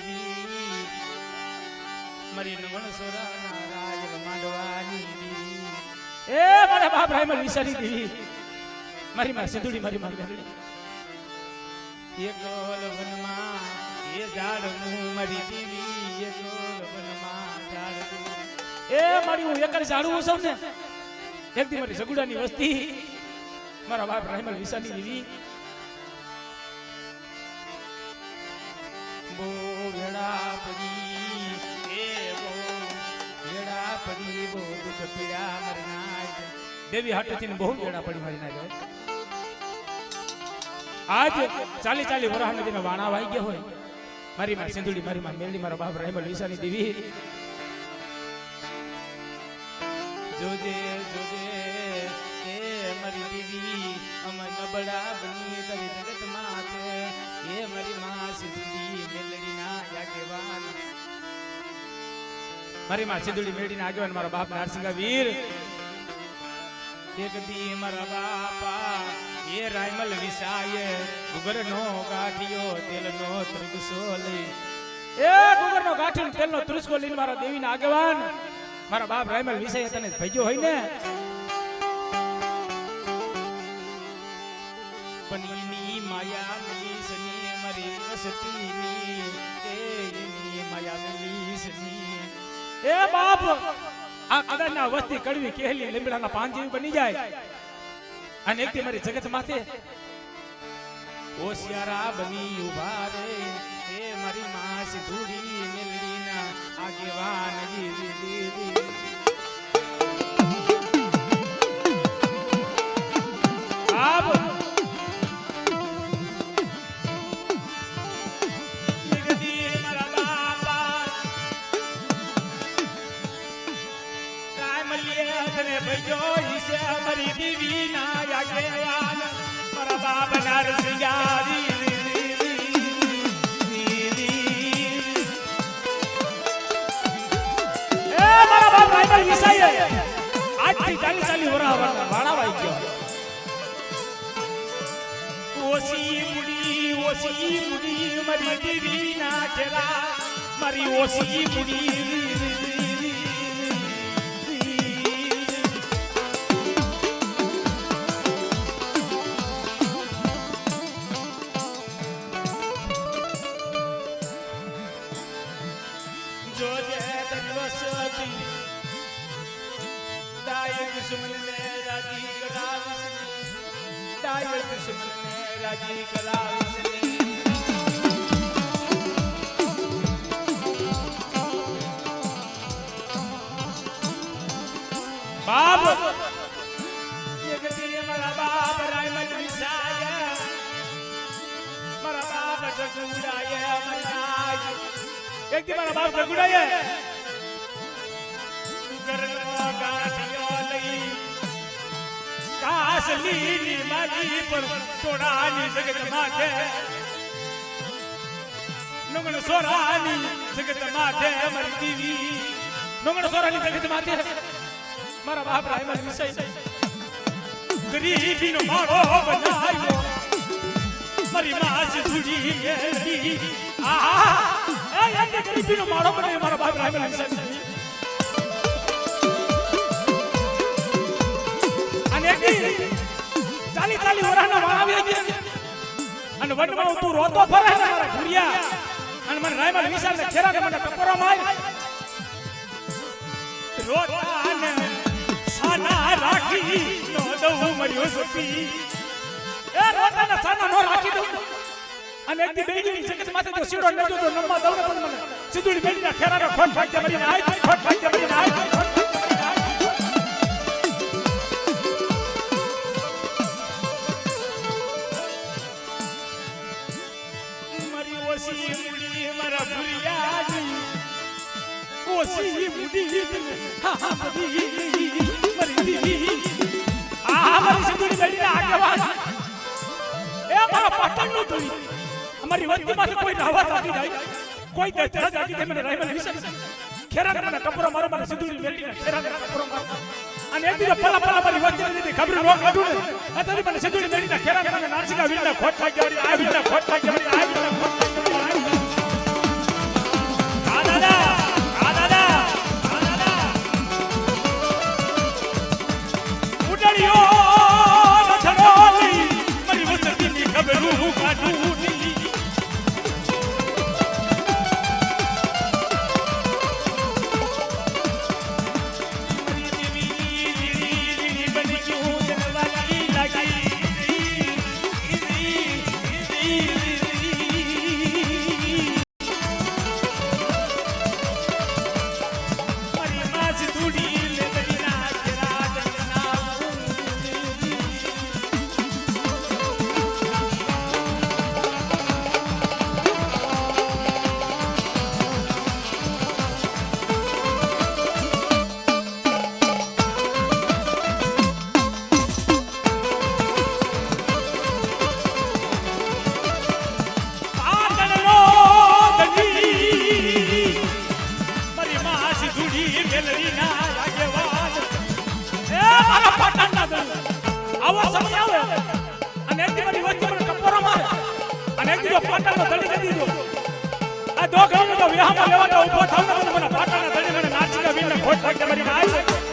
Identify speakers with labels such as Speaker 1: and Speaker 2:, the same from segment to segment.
Speaker 1: દેવી મારી નવણસોરાના રાજ માંડવાની દેવી એ મારા બાપ રાયમલ વિસારી દેવી મારી માં સિંધુડી મારી માં એક ગોલ વનમાં એ ઝાડનું મારી દેવી એક ગોલ વનમાં ઝાડનું એ મારી હું એકલ ઝાડું છું ને એક દી મારી સગુડાની વસ્તી મારા બાપ રાયમલ વિસારી દેવી બો વેડા પડી એ બો વેડા પડી બો દુઃખ પીડા મારી નાય દેવી હાટેથી બહુ વેડા પડી મારી નાય આજ ચાલી ચાલી વરાહ નદીના વાણા વાઈ ગયા હોય મારી માં સિંધુડી મારી માં મેલડી મારા બાપ રાયમલ વિસાની દેવી જોજે જોજે એ મારી દેવી અમર નબળા બની તારી જગત માતે એ મારી માં સિંધુડી મેલડી ના આગેવાન મારી માં સિંધુડી મેલડી ના આગેવાન મારા બાપ નારસિંગા વીર એક દી મારા બાપા એ રાયમલ વિસાય ગુગરનો ગાંઠિયો તેલનો ત્રુસકો લઈ એ ગુગરનો ગાંઠિયો તેલનો ત્રુસકો લઈને મારા દેવીના આગેવાન મારા બાપ રાયમલ વિસાય તને ભજ્યો હોય ને પનીની માયા મિલી સની મારી વસતીની એની માયા મિલી સની એ બાપ આ કદાચના વસ્તી કડવી કેહલી લીમડાના પાન જેવી બની જાય અને એકથી મારી જગત માથે હોશિયારા બની ઉભા રે એ મારી માં સિંધુડી મેલડીના આગેવાન જીવી આપ મારી દેવી ના આગેવાન મારા બાપ નારસિંગા એ મારા બાપ રાયમલ વિસાય આજથી ચાલી ચાલી વરા વાળા વાઈ ગયો ઓસી મુડી મારી દેવી ના ખેરા મારી ઓસી મુડી दुश्मन ने राजी कराविसने बाप ये गति मारा बाप रायमल विसाया मारा बाप जगुड़ाया मरनाय एक दिन मारा बाप जगुड़ाया करनो गाठियो लई कासली मारी पर तोड़ानी जगत माथे नंगण सोरानी जगत माथे मारी देवी नंगण सोरानी जगत माथे मारा बाप रायमल विसाय गरीबी नो मारो बनायो मारी मां सिंधुडी मेलडी आ ए गरीबी नो मारो बनायो मारा बाप रायमल विसाय ચાલી ચાલી વરાના વાળા ગયા અને વડમાં તું રોતો ફરે ને મારા ઘુરિયા અને મને રાયમલ વિસાલ ને ખેરા ને મને ટકોરો માર રોતા ને સાના રાખી નો દઉં મર્યો સપી એ રોતા ને સાના નો રાખી દઉં અને એક દી બેગી જગત માથે જો સીડો નજો તો નમ્મા દઉં ને મને સિંધુડી બેડી ના ખેરા ને ખોટ ફાક્યા મરીને આય ખોટ ફાક્યા મરીને આય ઓસી મુડી હા હા બધી મરી દીવી આ મારી સિંધુડી બેડી ના આગેવાન એ મારા પાટણ નું ધોઈ અમારી વસ્તી માંથી કોઈ રાવા સાથી જાય કોઈ દચરા જાતી કે મને રાયમલ વિસાય ખેરા મને ટપરો મારો મને સિંધુડી બેડી ના ખેરા ટપરો મારો અને એક દિવસ પલા પલા મારી વસ્તી દીધી ખબર નો કાઢું ને આ તરી મને સિંધુડી બેડી ના ખેરા મને નારસિંગા વીર ના ખોટ ફાક્યા આ વીર ના ખોટ ફાક્યા આ વીર ના ખોટ ફાક્યા તો વિહામાં લેવા ઉભો થાવ ને મને પાટાના ધણી મને નાચીકા વીરને ખોટ લાગે મારી માં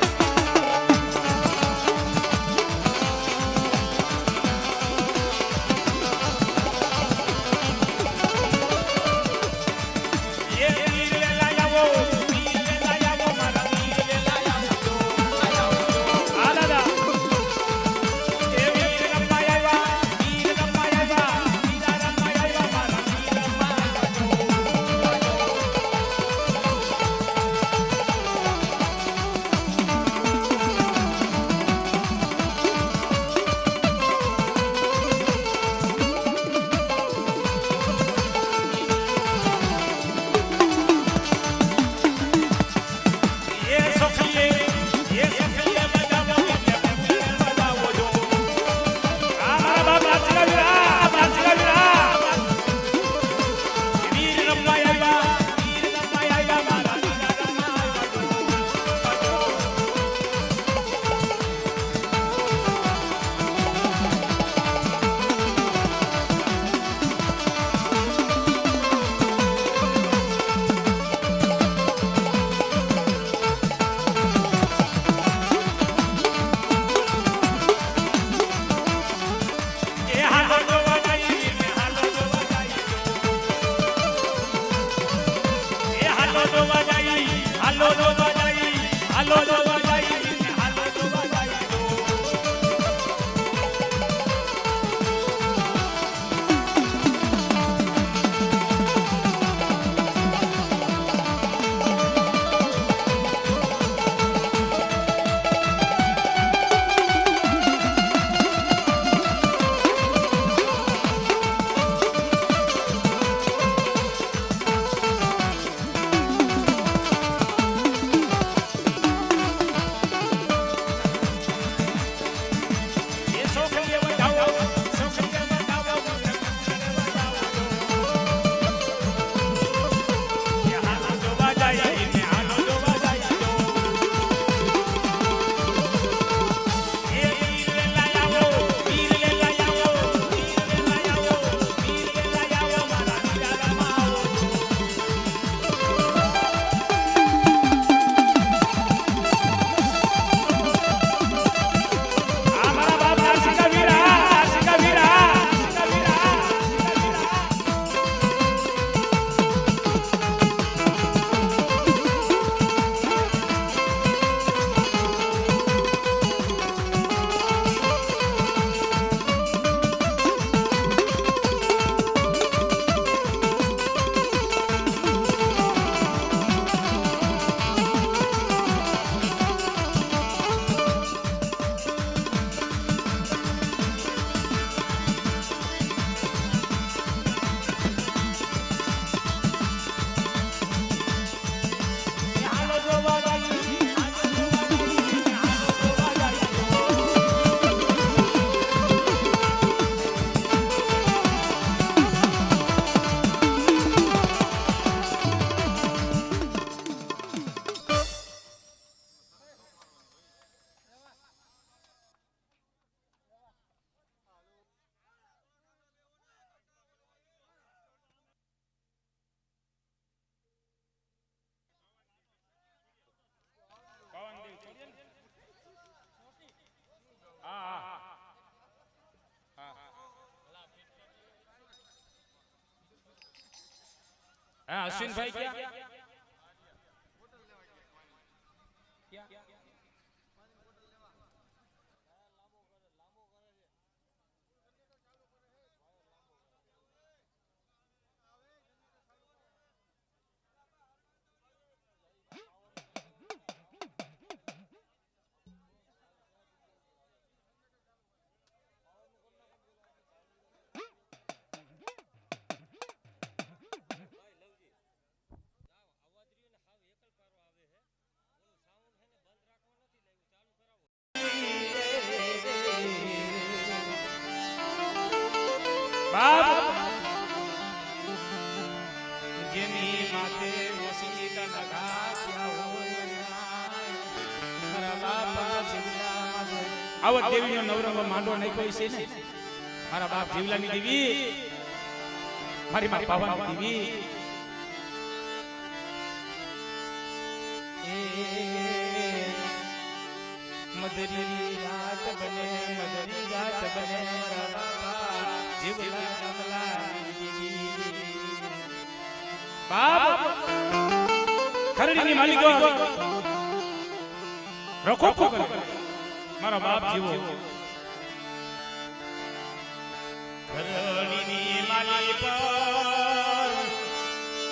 Speaker 2: अश्विन भाई क्या आवत देवी नो नवरंग मांडो नाख्यो છે ને મારા બાપ જીવલાની દેવી મારી માં પાવાની દેવી મધરી રાત બને મારા બાપા જીવલા કમલા બાપ ખરડીની માલિકો રખો કરે મારા બાપ જીવો ખરડીની માલિક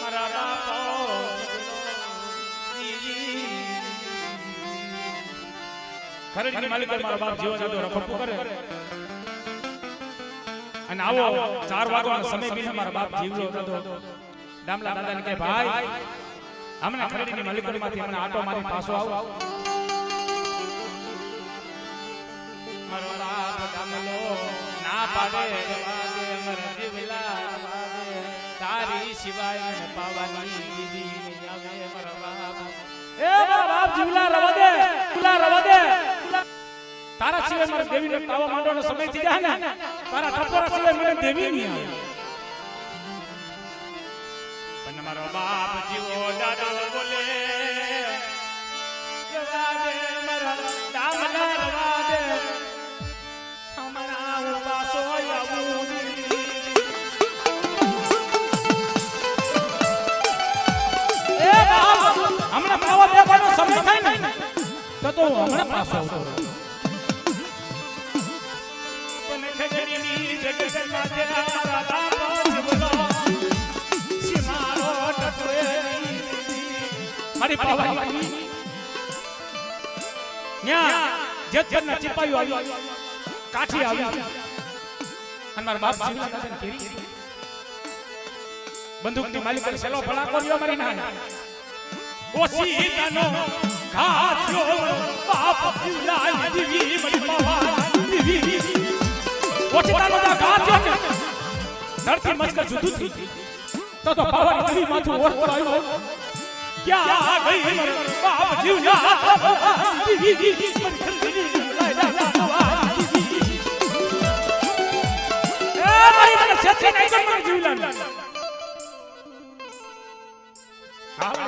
Speaker 2: મારા બાપો ખરડીની માલિક મારા બાપ જીવો જાતો રખો કરે અને આવો 4 વાગ્યાનો સમય બી મારા બાપ જીવલો હતો દામલા દાદાને કહે ભાઈ હમણાં ખરડીની માલિકોમાંથી હમણાં આટો મારી પાછો આવો મારો બાપ દામલો ના પાડે રવાદે મારા જીવલા રવાદે તારી સિવાય મને પાવાની દીદી આવે મારા બાપ
Speaker 1: એ મારા બાપ જીવલા રવાદે તારા સિવાય મારે દેવીને પાવા માંડવાનો સમય થઈ જાય ને તારા ટપોરા સિવાય મને દેવી નહીં આવે
Speaker 2: પણ મારો બાપ જીવો દાદો બોલે રવાદે મારા દામલા રવાદે હમણાં હું પાછો આવું
Speaker 1: એ બાપ હમણાં પાવા બેવાનો સમય થાય ને તો હમણાં પાછો આવતો
Speaker 2: ખરડીની જગત માથે મારા બાપ જીવલો સીમારો ટપોએ
Speaker 1: મારી પાવાની ન્યા જેતના ચિપાયો આવી કાઠી આવી અને મારા બાપ જીવલા દાદાને ઘેરી બંદૂકની માલિક સેલો ભલા કર્યો મારી ના
Speaker 2: ઓસી તનો ઘાથ્યો બાપ જીવલા દીવી મારી પાવાની દીવી
Speaker 1: ઓચિતાનો દા ગાત્યો કે ધરતી મસ્કર જુદું થઈ તો પાવાની દેવી માથું ઓરતો આવ્યો
Speaker 2: ક્યાં ગઈ બાપ જીવલા દીવી મારી ખરડી
Speaker 1: એ મારી મને છેતરી નહીં કર મને જીવલા
Speaker 2: હા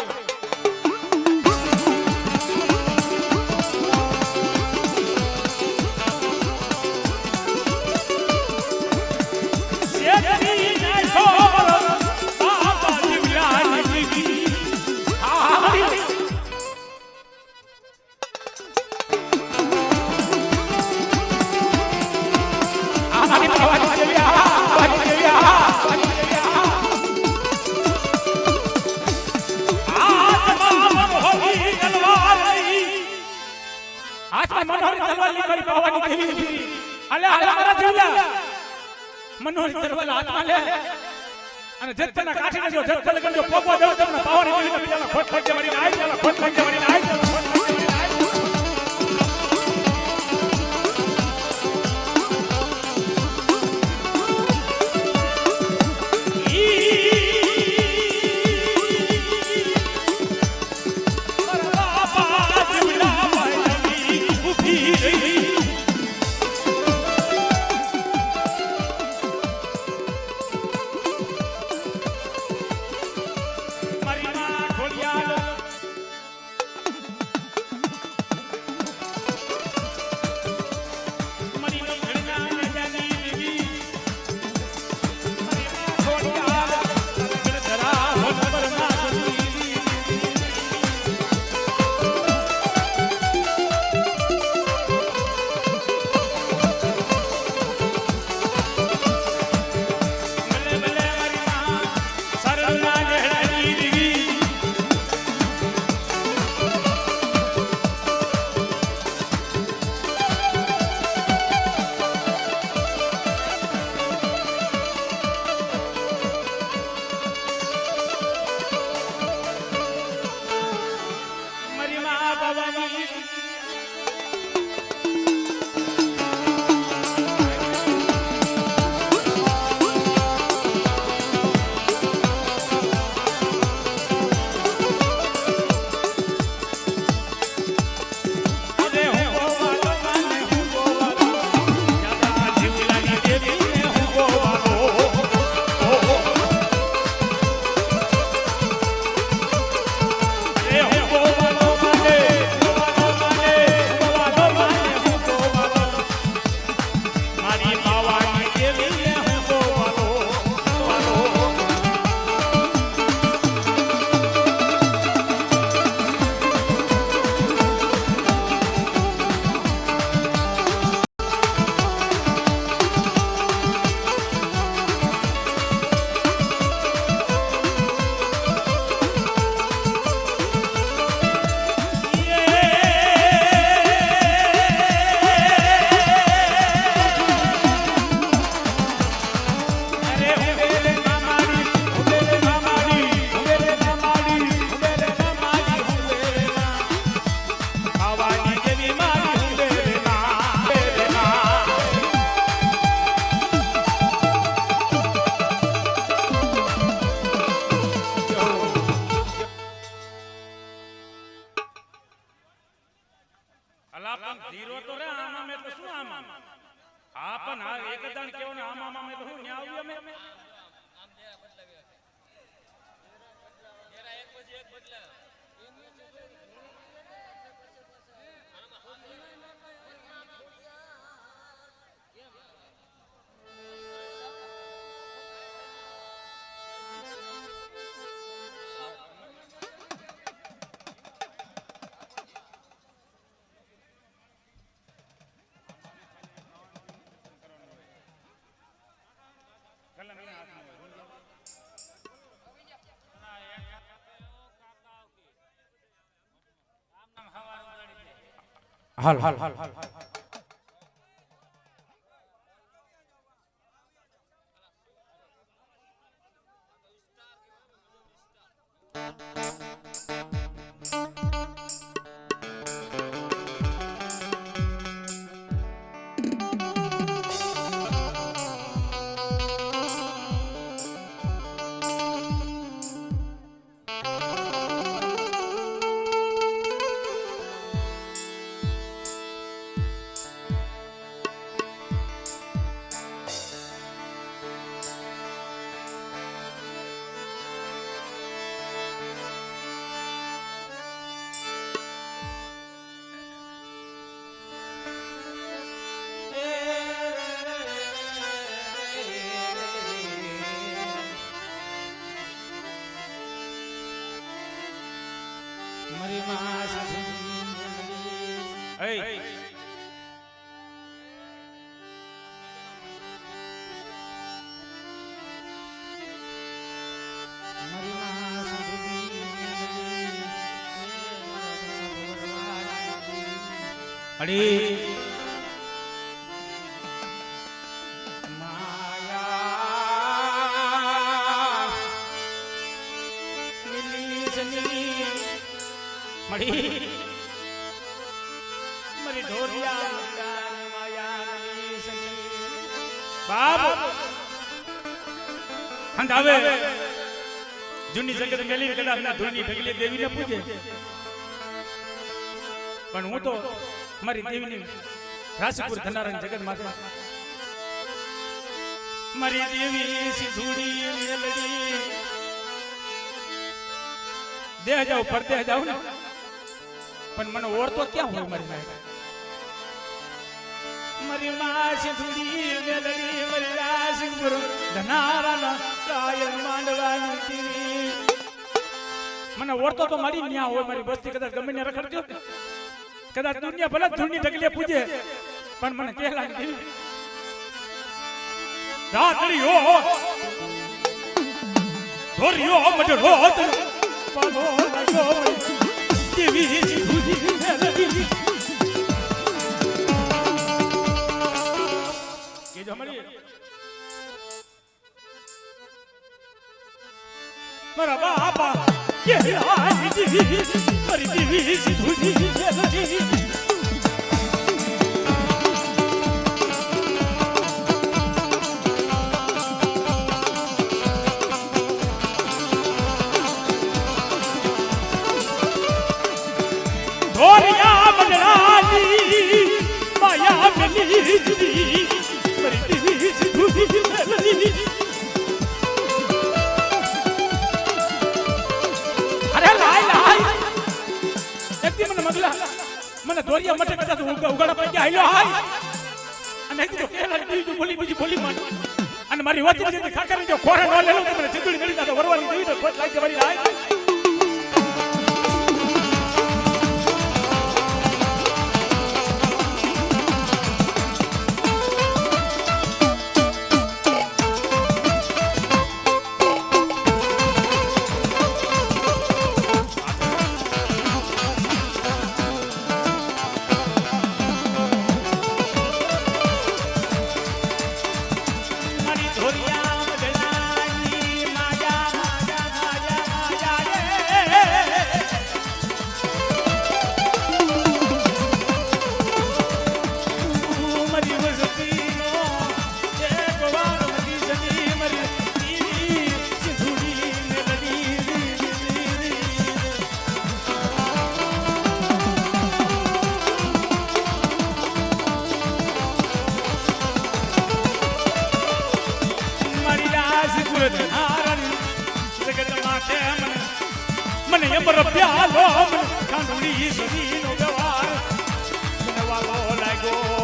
Speaker 1: મનોહરી તરવાલ હાથમાં લે અને જેતના કાઠીને જો જેત લગન જો પોગવા દેવ તમને પાવાની દેવીને બીજાના ખોટ ખોટ મારી નાઈ પેલા ખોટ ખોટ મારી નાઈ
Speaker 2: મારી પાવાની દેવીને હું ગોવાલો હાલ હાલ હાલ હાલ મારી માં સસરી એ મારી માં સસરી અડી મળી મરી ઢોલિયા માયા સની બાપ હંધાવે જૂની જગત મેલી કદાચ ના ધૂની ઢગલી દેવીને પૂજે પણ હું તો મારી દેવીની રાસીપુર ધનારણ જગત માતા મારી દેવી સિધુડી મેલડી દેહ જાવ પરદેહ જાવ ને પણ મને ઓળતો ક્યાં હોય મારી માં મારી માં સિધુડી મેલડી મારી રાસીપુર ધનારાના કાયર માંડવાની તીરી મને ઓળતો તો મારી ન્યા હોય મારી બસ્તી કદાચ ગમે ને રખડજો કદાચ દુનિયા ભલે ધૂળની ઢગલે પૂજે પણ મને કહેલા દેવી રાતડીઓ ધોરિયો મડરો પાગો લાગો દેવી સિધુડી મેલડી કે જો મળી મારા બાપા કે આઈ દેવી મારી દેવી સિધુડી મેલડી ધોરિયા બનરાની માયા મેલી મારી દેવી સિધુડી મેલડી અરે લાય લાય એકદી મને મગલા મને ધોરિયા મટે કદાચ ઉગાડા પડી ગયા હાલ્યો હાય અને એકદી તો કેલા
Speaker 1: મારી દીવી બોલી બીજી બોલી માં અને મારી વચ્ચે જે ખાકર જો ખોરે ન લેલો તમને ચીંદડી નડી તો વરવાની દેવી તો ખોટ લાગી મારી આય મને એમર પ્યાલો ખાંડુડી સદીનો વ્યવહાર મને વાલો લાગ્યો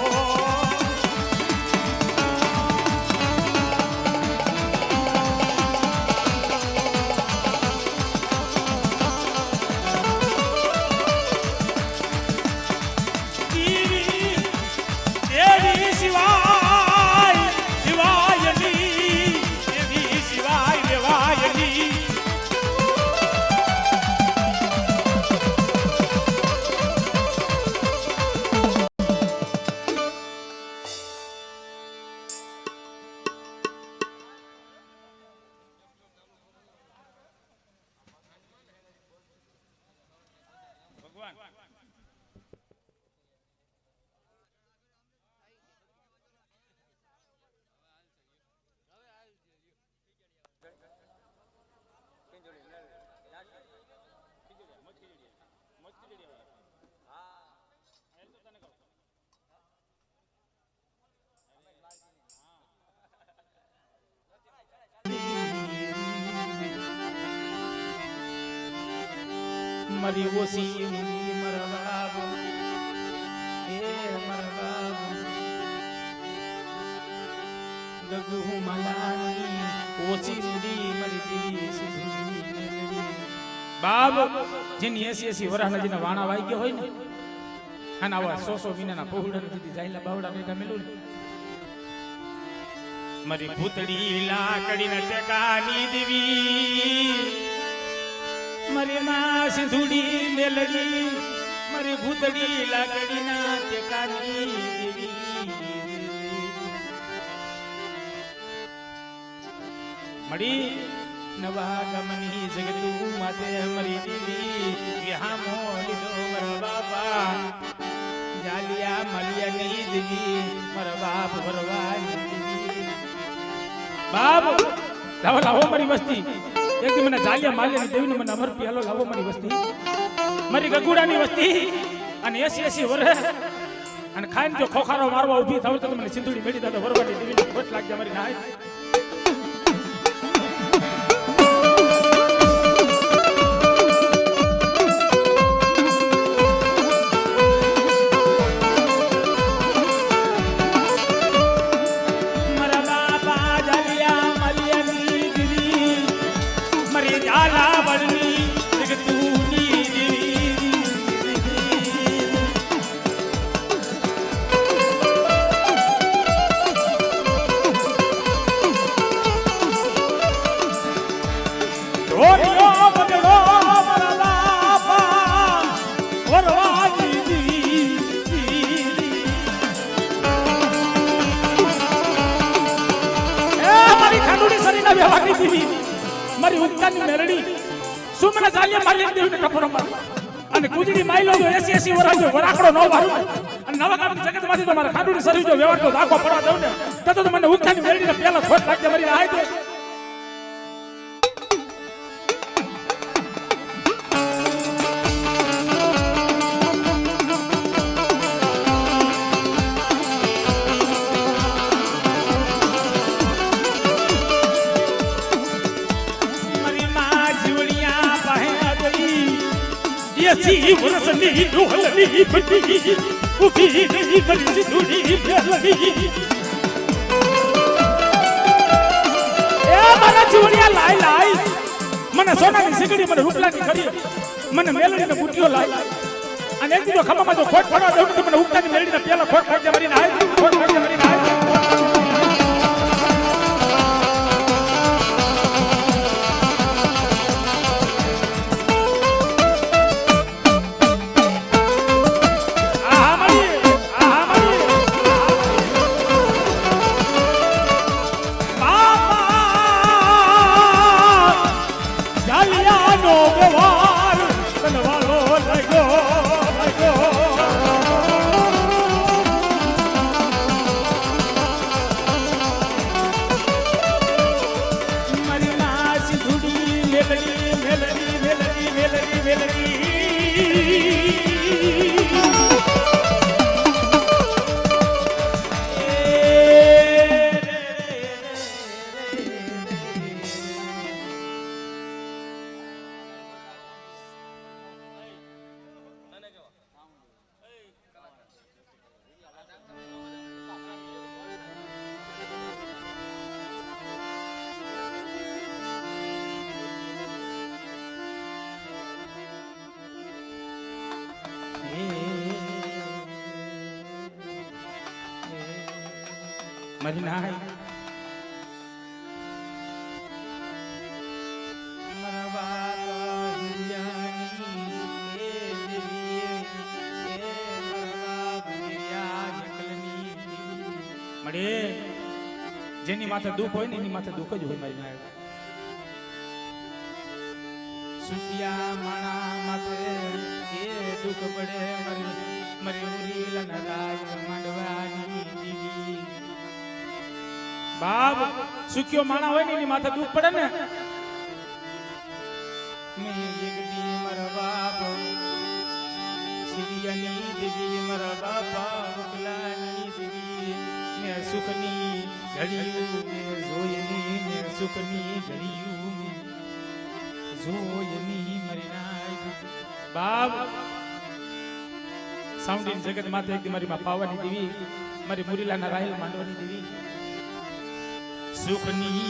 Speaker 1: દેવી શિવાય શિવાયની દેવી શિવાય દેવાયની મારી ઓસી મુની મારા બાબુ એ મારા બાબુ ગગુ મલાની ઓસી મુની મારી દેવી સુની બાબ જેની 80 વરહના જેના વાણા વાઈ ગયો હોય ને અને આવા 100 વિનાના પહોળા દીધી જાયલા બાવડા બેઠા મેલું મારી ભૂતડી લાકડીના ટેકાની દેવી મારી માં સિંધુડી મેલડી મારી ભૂતડી લાકડીના ટેકાની દેવી મળી નવા ગમની જગતું માતે મારી દેવી વિહામો લીધો મારા બાપા જાલિયા મલિયાની દેવી મારા બાપ ભરવાની દેવી બાપ લાવો લાવો મારી વસ્તી એક મને જાલિયા માલિયાની દેવીને મને અમર પ્યાલો લાવો મારી વસ્તી મારી ગગુડાની વસ્તી અને 80 વર્ષ અને ખાઈને જો ખોખારો મારવા ઊભી થાવ તો મને સિંધુડી મેળી દાદા વરવાની દેવીને ખોટ લાગજે મારી નાય મારી ઉક્તાની મેરડી સુમના જાલિયા માલિયાની દેવીને ટપરો માર અને કુજડી માઈલો જો 80 વર્ષ જો વરાકડો ન વારું અને નવા ગામની જગતમાંથી તો મારા ખાંડુડી શરીર જો વ્યવહાર તો દાખો પડવા દઉં ને તો મને ઉક્તાની મેરડીને પેલા ખોટ લાગજે મારી આય દે सी वरसनी ढोलनी बनी उभी नहीं बनी सिंधुड़ी मेलनी મને સોનાની સીકડી મને રૂપલાની ઘડી મને મેલડીને બુટીઓ લાય અને એક દીધો ખમામાં જો ખોટ પડવા દઉં તો મને ઉગતાની મેલડીને પેલા ખોટ ખાઈ મારીને આવે ખોટ ખાઈ મારીને આવે મારી નાય મારા બાપા દુનિયાની એ દેવી એ મારા બાપ દુનિયા એકલની મળે જેની માથે દુઃખ હોય ને એની માથે દુઃખ જ હોય મારી નાય સુફિયા માણા માથે એ દુઃખ પડે મારી મુરી લનરાય માંડવાની દીવી બાપ સુખ્યો માણા હોય ને એની માથે દુઃખ પડે ને મેં એક દી મારા બાપ સિરિયાની દેવી મારા બાપા ઉકલાની દેવી મેં સુખની ઘડિયું મેં જોયની મેં સુખની ઘડિયું મેં જોયની મરી નાય બાપ સાઉન્ડિંગ જગત માથે એક દી મારી માં પાવાની દેવી મારી મુરીલાના રાહેલ માંડવાની દેવી સુખની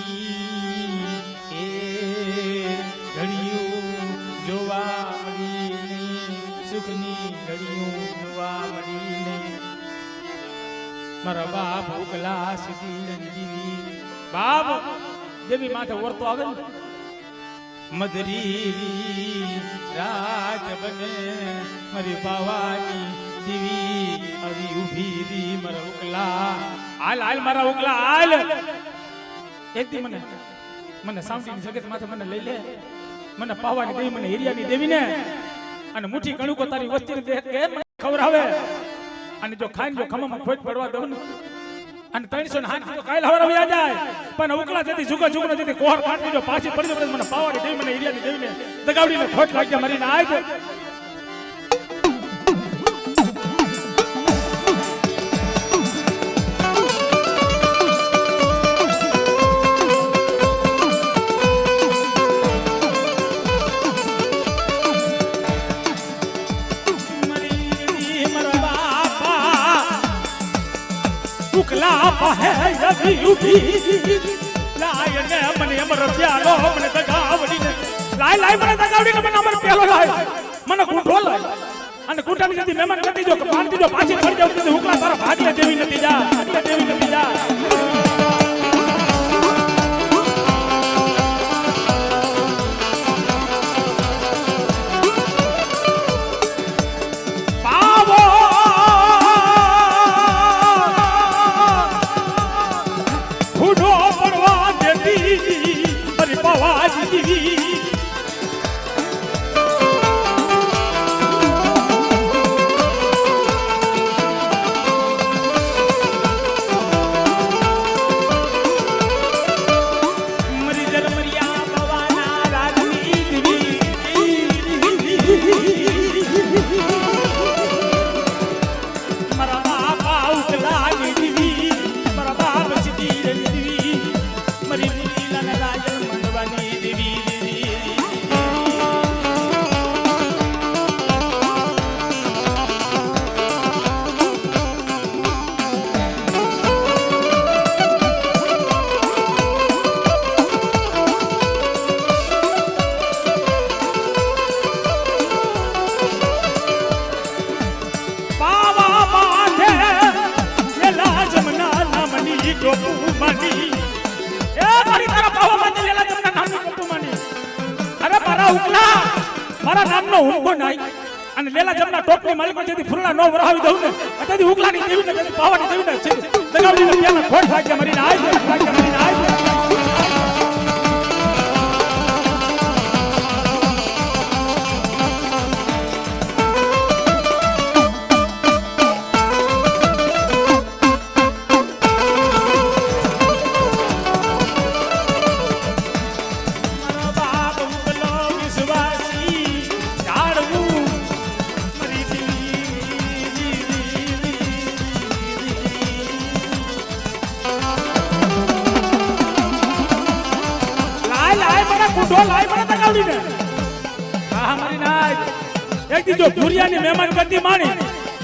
Speaker 1: એ ઘડિયું જોવા મળીને સુખની ઘડિયું જોવા મળીને મારા બાપ ઉકલા સીધી દીવી બાપ દેવી માથે ઓરતો આવે ને મધરી રાત બને મારી બાવાની દીવી આવી ઉભી રી મારા ઉકલા હાલ હાલ મારા ઉકલા હાલ એક દી મને સાવટીની જગત માથે મને લઈ લે મને પાવાની દેવી મને હિરિયાની દેવી ને અને મુઠ્ઠી કણુકો તારી વસ્તી દે કે મને ખવરાવે અને જો ખાઈને જો ખમામાં ખોટ પડવા દઉં ને અને 300 ને હાથ કાલ હવરાવી આ જાય પણ ઉકલા જતી જુગો જુગનો જતી કોહર કાઢી જો પાછી પડી દો મને પાવાની દેવી મને હિરિયાની દેવી ને દગાવડીને ખોટ લાગ્યા મરીને આજ ઉકલા પાહે રવી ઉભી લાય ને મને અમર પ્યાલો મને દગાવડીને લાય મને દગાવડીને મને અમર પ્યાલો લાય મને કુંઠો લાય અને કુંઠાની જતી મહેમાન કરતી જો પાણી જો પાછી ફરી જાવ તો ઉકલા તારા ભાગલે દેવી નથી જા દેવી નથી જા
Speaker 2: માની એ મારી તારા પાવા માં લેલા તમને નામનું કટુ માની અરે મારા ઉકલા મારા નામનો હુંકો નાઈ અને લેલા જમના ટોપની માલિકો જેથી ફૂલના નો વરાવી દઉં ને તેથી ઉકલાની દેવી ને પાવાની દેવી ને છે દગાવડી ને પેલા ખોટ ભાગ્ય મરીને આય ભાગ્ય મરીને આય જો ભુરિયાની મહેમાન ગતિ માણી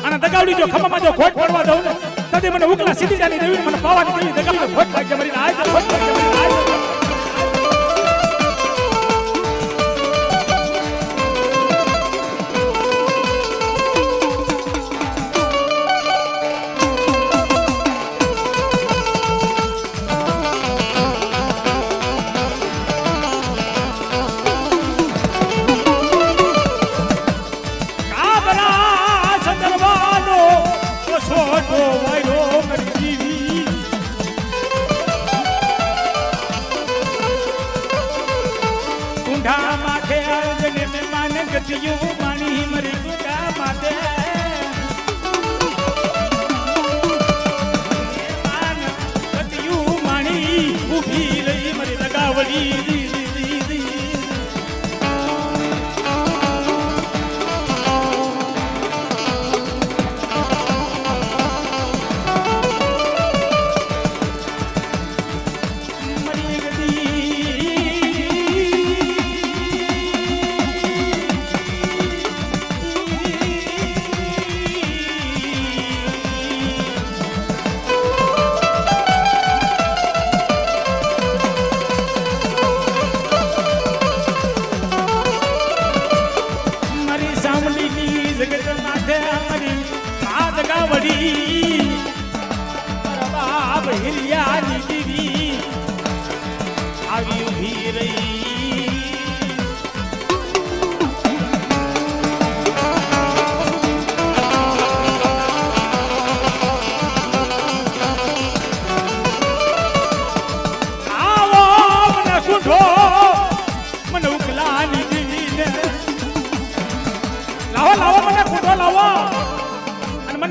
Speaker 2: અને દગાવડી જો ખમામાં જો ખોટ પડવા દઉં ને તદી મને ઉકલા સીધી જાની દેવી મને પાવાની દેવી દગાવડી ખોટ ભાગ્ય મરીને આય ખોટ ભાગ્ય મરીને આય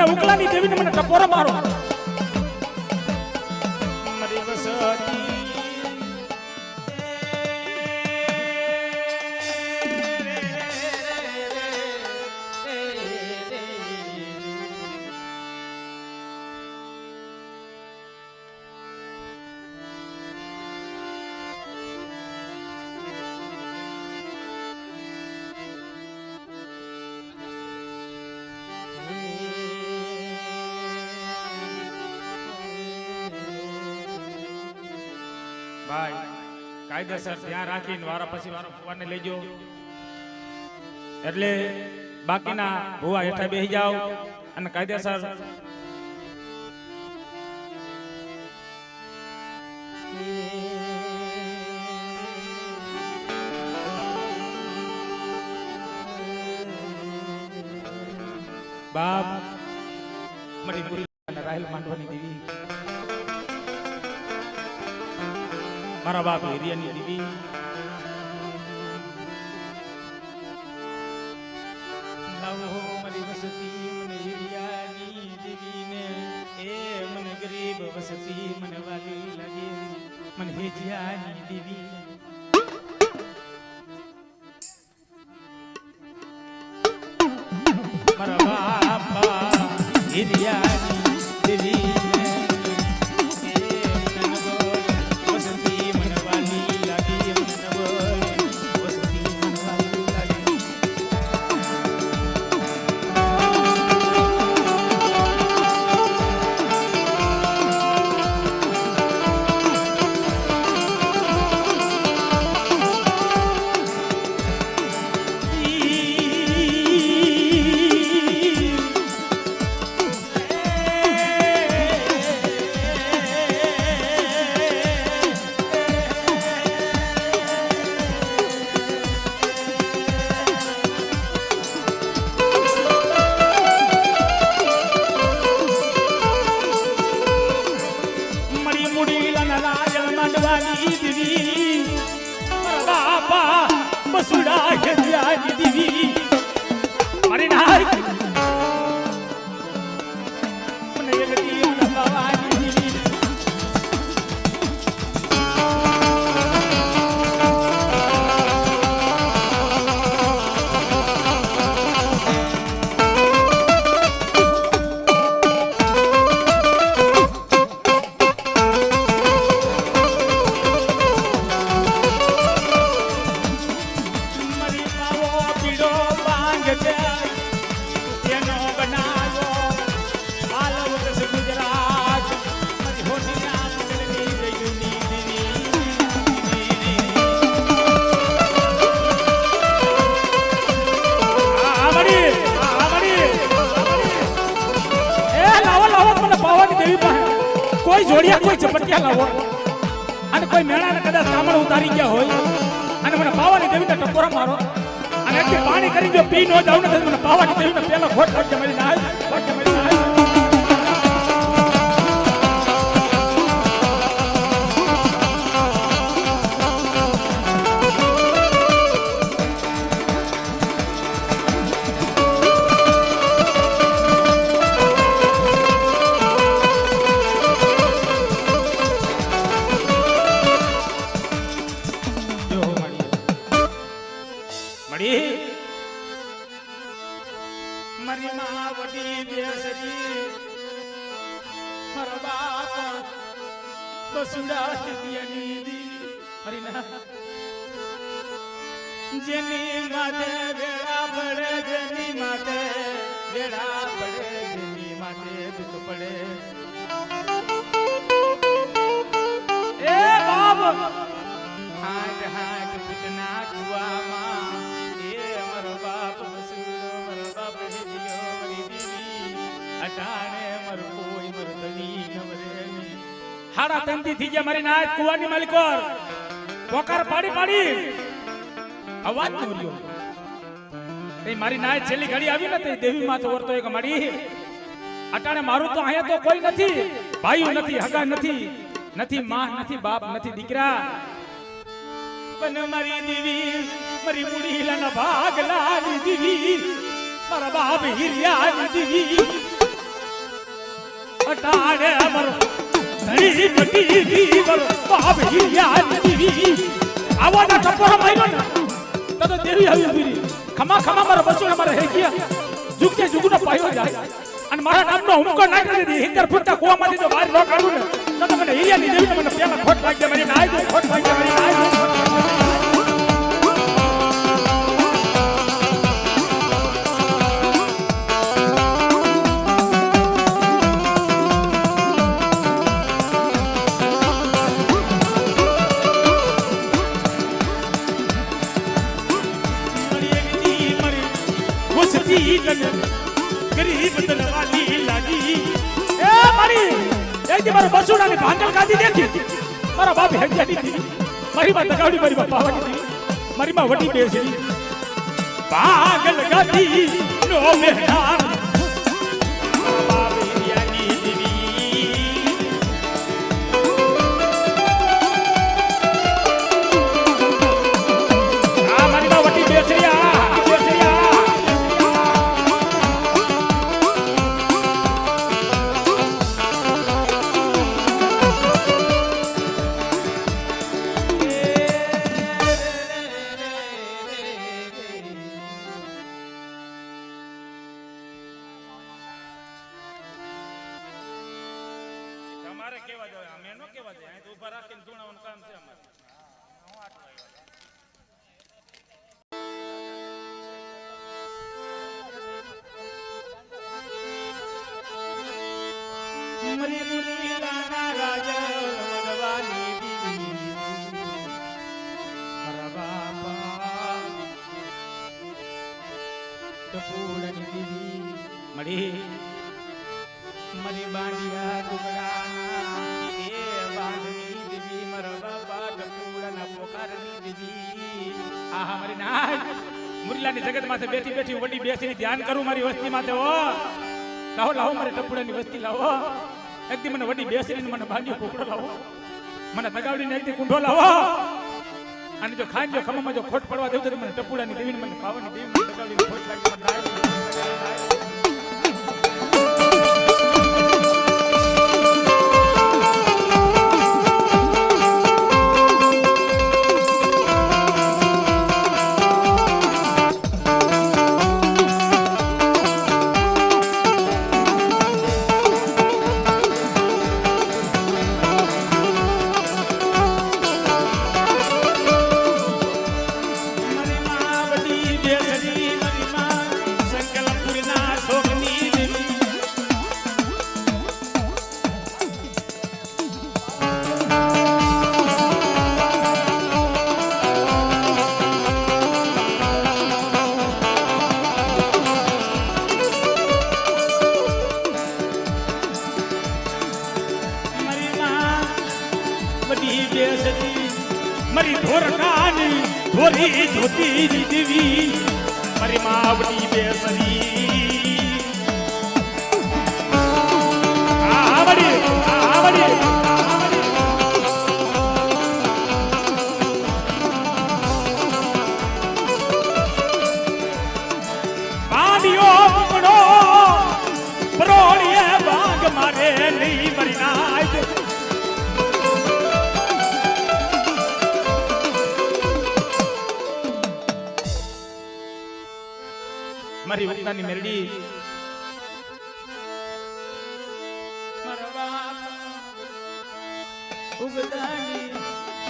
Speaker 2: ઉકલાની દેવીને મને ટપોરો મારો મારી વસતી ભાઈ કાયદેસર ધ્યાન રાખીને વારા પછી વારો ભુવાને લેજો એટલે બાકીના ભુવા હેઠા બેસી જાવ અને કાયદેસર બાપ મારી ગુરુ રાહેલ માંડવાની દેવી મારા બાપ હિરિયાની દેવી લાવો મારી વસતી મને હિરિયાની દેવીને એ મને ગરીબ વસતી મને વાલી લાગે મને હિરિયાની દેવી મારા બાપા હિરિયાની દેવી લાયલ માંડવાની દીવી મારા બાપા બસુડા ખેડિયાની દીવી મારી નાય મને એક દીવ લગાવાની દીવી કોઈ જોડિયા કોઈ ઝપટિયા લાવો અને કોઈ મેળાને કદાચ કામળ ઉતારી ગયા હોય અને મને પાવાની દેવીને ટકોરા મારો અને એકથી પાણી કરી જો પી નો જાવ ને મને પાવાની દેવીને પેલો ખોટ લાગે મારી નાય ખોટ મારી નાય મારી માં વડી બેસરી મારા બાપા બસુડા ખેડિયાની દી મારી ના જેની માથે વેળા પડે જેની માથે વેળા પડે જેની માથે દુઃખ પડે એ બાપ હાટ હાટ પૂતના કુવામાં એ અમારો બાપ બસુડો મારો બાપ હેડિયો મારી દીવી અટાણે મારો કોઈ મારો ધણી નવરે ની હાડા તંતી થઈ ગયા મારી નાચ કુવાની માલિકોર પોકાર પાડી પાડી અવાજ ન રહ્યો તે મારી નાચ છેલ્લી ઘડી આવી ને તે દેવી માથે ઓરતો એક માડી અટાણે મારું તો અહીંયા તો કોઈ નથી ભાઈઓ નથી હગા નથી નથી માં નથી બાપ નથી દીકરા પણ મારી દીવી મારી મુડીલાના ભાગલાની દીવી મારા બાપ હિરિયાની દીવી અટાણે મારો ધણી પટી દીવી મારો બાપ હિરિયાની દીવી આવાના ટપોરો માર્યો ને તો દેવી આવી ઉભી ખમા ખમા મારા બસોને મારા હે ગયા જુગતે જુગનો પાયો જાય અને મારા નામનો હુમકો નાખી દીધી હિંદર ફૂટતા કુવામાંથી જો બહાર ન કાઢું ને તો મને હિરિયાની દેવીને મને પેલા ખોટ લાગી મારી નાય ખોટ લાગી મારી નાય ગરીબ તલવાલી લાગી એ મારી એકદી મારો બસુડાની ભાંગલ કાઢી દેખી મારા બાપ હેડિયાની દીવી મારી માં દગાવડી મારી માં પાવાની દીવી મારી માં વડી બેસી ભાંગલ કાઢી નો મહેરાન બાપ હેડિયાની દીવી આ મારી માં વડી બેસી તમારે કેવા જોઈએ અમે નો કેવા જોઈએ અહીં તો ઊભા રાખીને ધૂણાવાનું કામ છે અમારે મરી મુરીલાના રાજા વનવાની દીવી મારા બાપા ટપુડાની દીવી મળી મરી બાંડિયા ટુકડાના એ બાંધની દીવી મારા બાપા ટપુડાના પોકારની દીવી આહા મારી નાય મુરીલાની જગત માથે બેઠી બેઠી વડી બેસીને ધ્યાન કરું મારી વસ્તી માથે ઓ લાવો લાવો મારી ટપુડાની વસ્તી લાવો એકદી મને વડી બેસીને મને બાંડિયો પોકડો લાવો મને દગાવડીને એકદી કુંઢો લાવો અને જો ખાઈ જો ખમામાં જો ખોટ પડવા દેવું તો મને ટપુડાની દેવીને મને પાવાની દેવી મને દગાવડીને ખોટ લાગી મને રાય मरी धोरकानी धोरी धोती देवी मरी मावड़ी बेसरी आवड़ी आवड़ी पानियो पकड़ो परोड़िए बाग मारे नहीं मरी नाच મારી વક્તાની મેરડી મારા બાપ ઉગદાની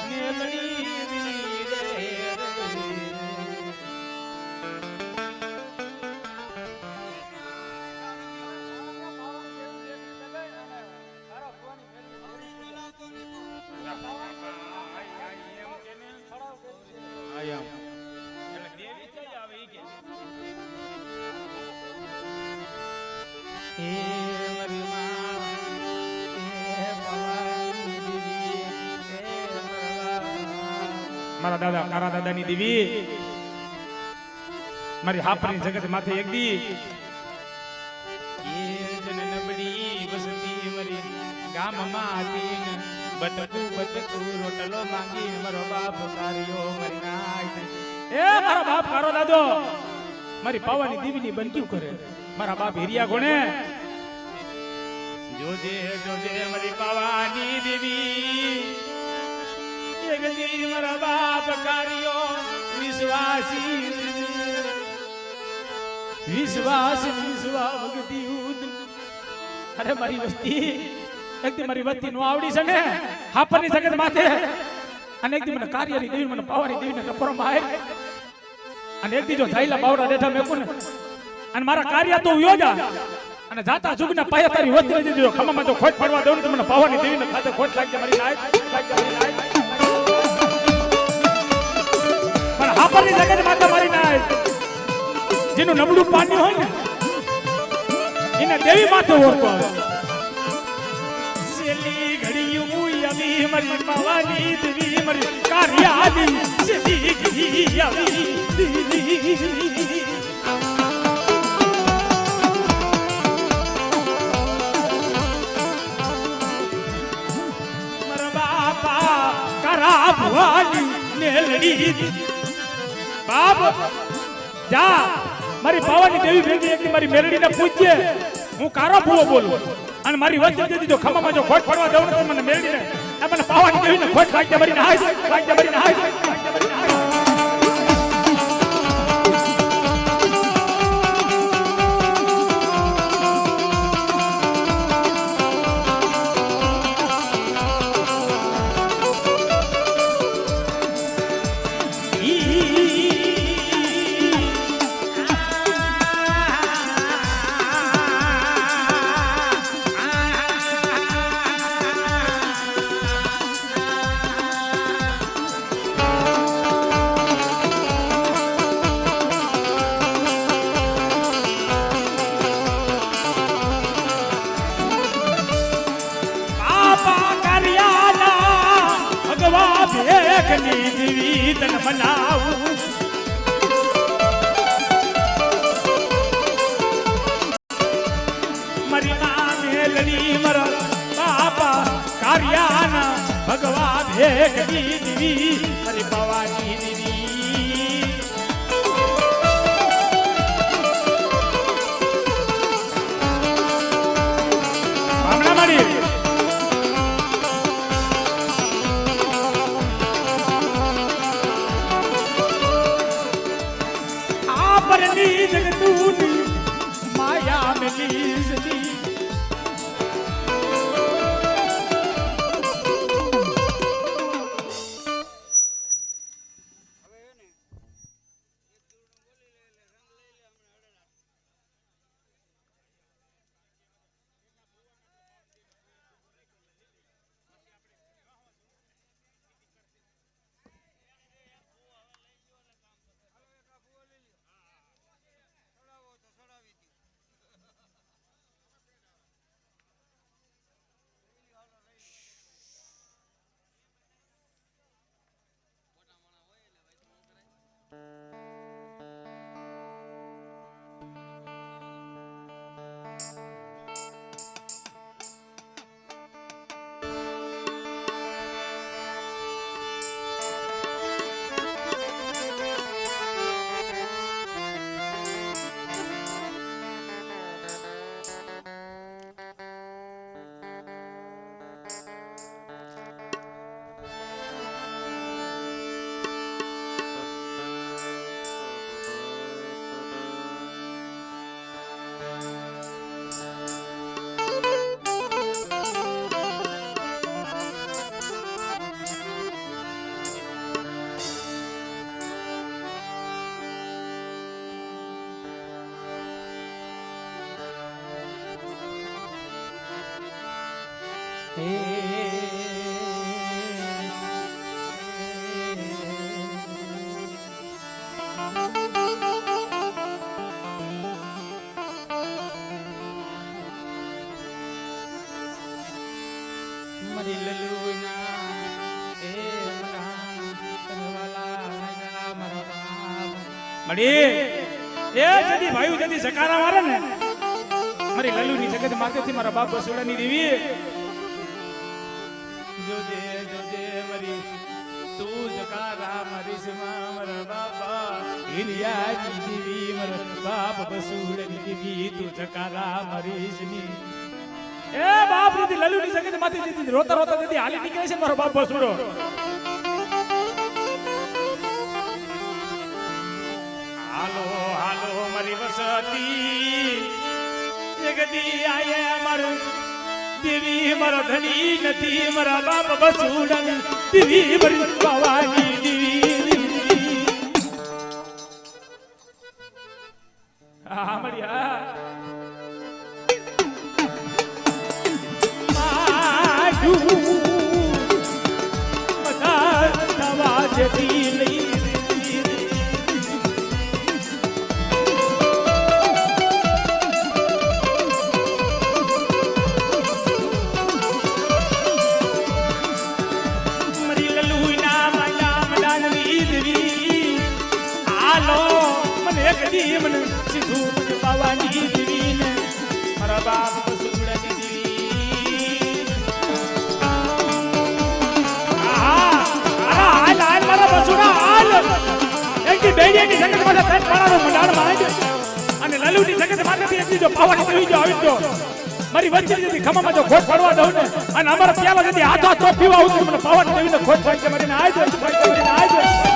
Speaker 2: મેલડી રે મારા દાદા કારા દાદાની દેવી મારી હાપરની જગત માથે એક દી એ જન નબળી વસતી મરી ગામમાં હતી બટકુ રોટલો માંગી મારો બાપ કાર્યો મરી નાય એ મારો બાપ કારો દાદો મારી પાવાની દેવીની બનક્યું કરે મારા બાપ હિરિયા ગોણે જોજે જોજે મારી પાવાની દેવી જગતી મારા બાપ કાર્યો વિશ્વાસી વિશ્વાસ ભગતી ઉદ અરે મારી વસ્તી એકદી મારી વસ્તી નો આવડી છે ને હાપરની જગત માથે અને એકદી મને કાર્યની દેવી મને પાવાની દેવીને ટપોરમાં આવે અને એકદી જો થાઈલા બાવડા ડેઠા મેકું ને અને મારા કાર્ય તો યોજા અને જાતા જુગના પાયા તારી વસ્તી લઈ જજો ખમામાં જો ખોટ પડવા દઉં તો મને પાવાની દેવીને ખાતે ખોટ લાગી મારી નાય પણ હાપરની જગત માથે મારી નાય જેનું નબળું પાણી હોય ને એને દેવી માથે ઓળખો આવે સેલી ઘડીયું આવી મારી પાવાની દેવી મારી કાર્ય આદી સેલી ઘડી આવી દેવી મારા બાપા કરા ભવાની નેલડી બાપ જા મારી પાવાની દેવી ભેગી એક મારી મેરડીને પૂછજે હું કારો ભૂવો બોલું અને મારી વચ્ચે દીધી જો ખમામાં જો ખોટ પડવા દઉં તો મને મેરડીને મને પાવાની દેવીને ખોટ લાગી મારી નાય લાગી મારી નાય દેવી તન મનાવું મારી નામે લડી મર બાપા કાર્યાના ભગવા ભેગ દીવી અરે ભવાની દીવી હમણાં મારી આપરની જગતૂની માયા મિલી સતી મડી એ જદી ભાઈ જદી સકારા મારે ને મારી લલ્લુની જગત માથેથી મારા બાપ બસોડાની દેવી જોજે જોજે મારી તું જકારા મારી સમા મારા બાપા હિરિયાની દેવી મારા બાપ બસોડાની દેવી તું જકારા મારી સની એ બાપ દીદી લલ્લુની જગત માથેથી રોતા રોતા દીદી હાલી નીકળે છે મારો બાપ બસોડો હાલો હાલો મારી વસતી જગદી આયે માર દેવી મારા ધણી નથી મારા બાપ બસુડન દેવી મારી ભવાની દેવી આ મળ્યા માડુ બધા નવા જતી લઈ મને સીધું મને બાવાની દેવી ને મારા બાપ બસુડાની દેવી હાલ હાલ મારા બસુડા હાલ એકથી બેડીની જગત માથે પેટ પાડાનો મંડાણ માંડ અને લલુની જગત માથેથી એકથી જો પાવાની દેવી જો આવી જો મારી વચ્ચે જતી ખમામાં જો ખોટ પડવા દઉં ને અને અમારા પ્યાલા જતી હાથો હાથો પીવા આવું મને પાવાની દેવીને ખોટ પાડી કે મને આજો મને આજો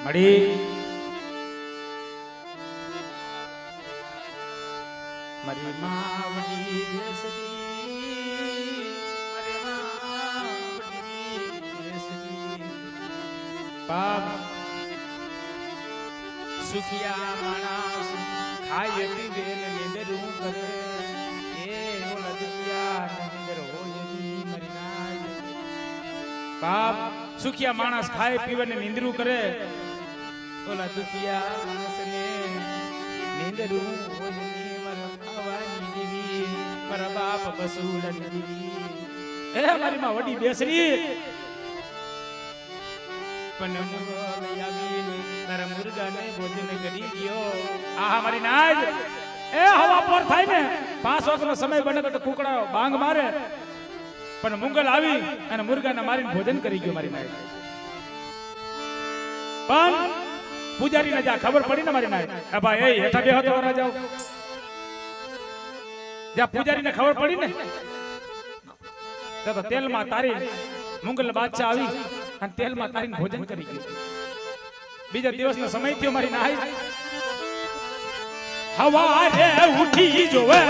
Speaker 2: મળી મારી માવડી દેસજી મારી માવડી દેસજી પાપ સુખિયા માણસ ખાય પીવે ને નિંદરું કરે એ ઓલા દુનિયા નિંદર હોય બાપ સુખિયા માણસ ખાય પીવે ને નિંદરું કરે, ઓલા દુખિયા માણસને નિંદરું હોય ને મારા ખાવાની દેવી, મારા બાપ બસુલની દેવી. એ મારી માં વડી બેસરી પણ મુરગો આવીને તારા મુરગાને ભોજન કરી ગયો. આ મારી નાજ એ હવા પર થાય ને 5 વાગ્યાનો સમય બને તો કુકડા બાંગ મારે, પણ મુંગલ આવી અને મુરગાને મારીને ભોજન કરી ગયો મારી નાય. પણ પૂજારીને જા ખબર પડી ને મારી નાય, આ ભાઈ એ હેઠા બેહો તો રાજાઓ. જ્યાં પૂજારીને ખબર પડી ને તો તેલમાં તારી મુંગલ બાદશાહ આવી અને તેલમાં તારીને ભોજન કરી ગયો. બીજા દિવસનો સમય થયો મારી નાય. હવારે ઉઠી જોવે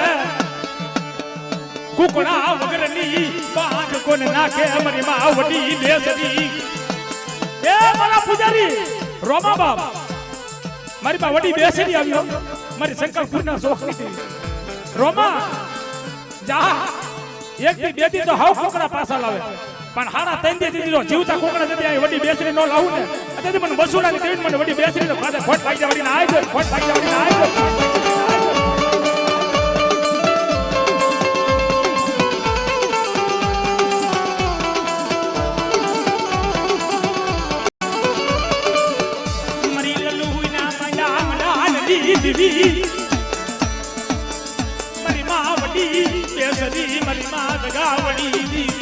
Speaker 2: કુકડા વગરની બાંગ કોને નાખે મારી માં વડી બેસરી. એ મારા પૂજારી રોમા બાપ મારી માં વડી બેસરી આવ્યો, મારી શંકરપુરના શોખની રોમા જા એક થી બે થી તો હાવ કુકડા પાછા લાવે, પણ હારા 3 દી જીવતા કુકડા જતી આ વડી બેસરી નો લાવું ને અત્યારે મને બસુડાની દેવી મને વડી બેસરી નો ખાતે ખોટ પાઈ જવાની આય છે, ખોટ પાઈ જવાની આય છે. મારી માં વડી બેસરી મારી માં દગાવડી દીદી.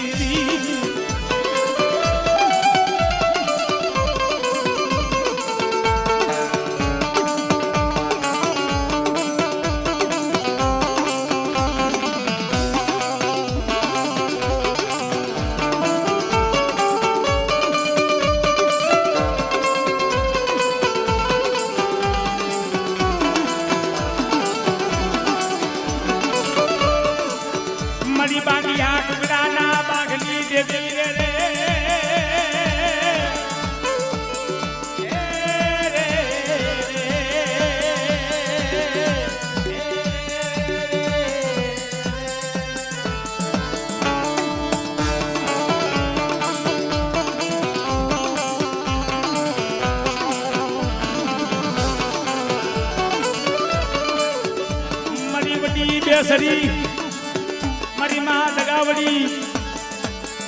Speaker 2: મારી બાંડિયા ટુકડાના બાગની દેવી રે મારી વડી બેસરી મારી માં દગાવડી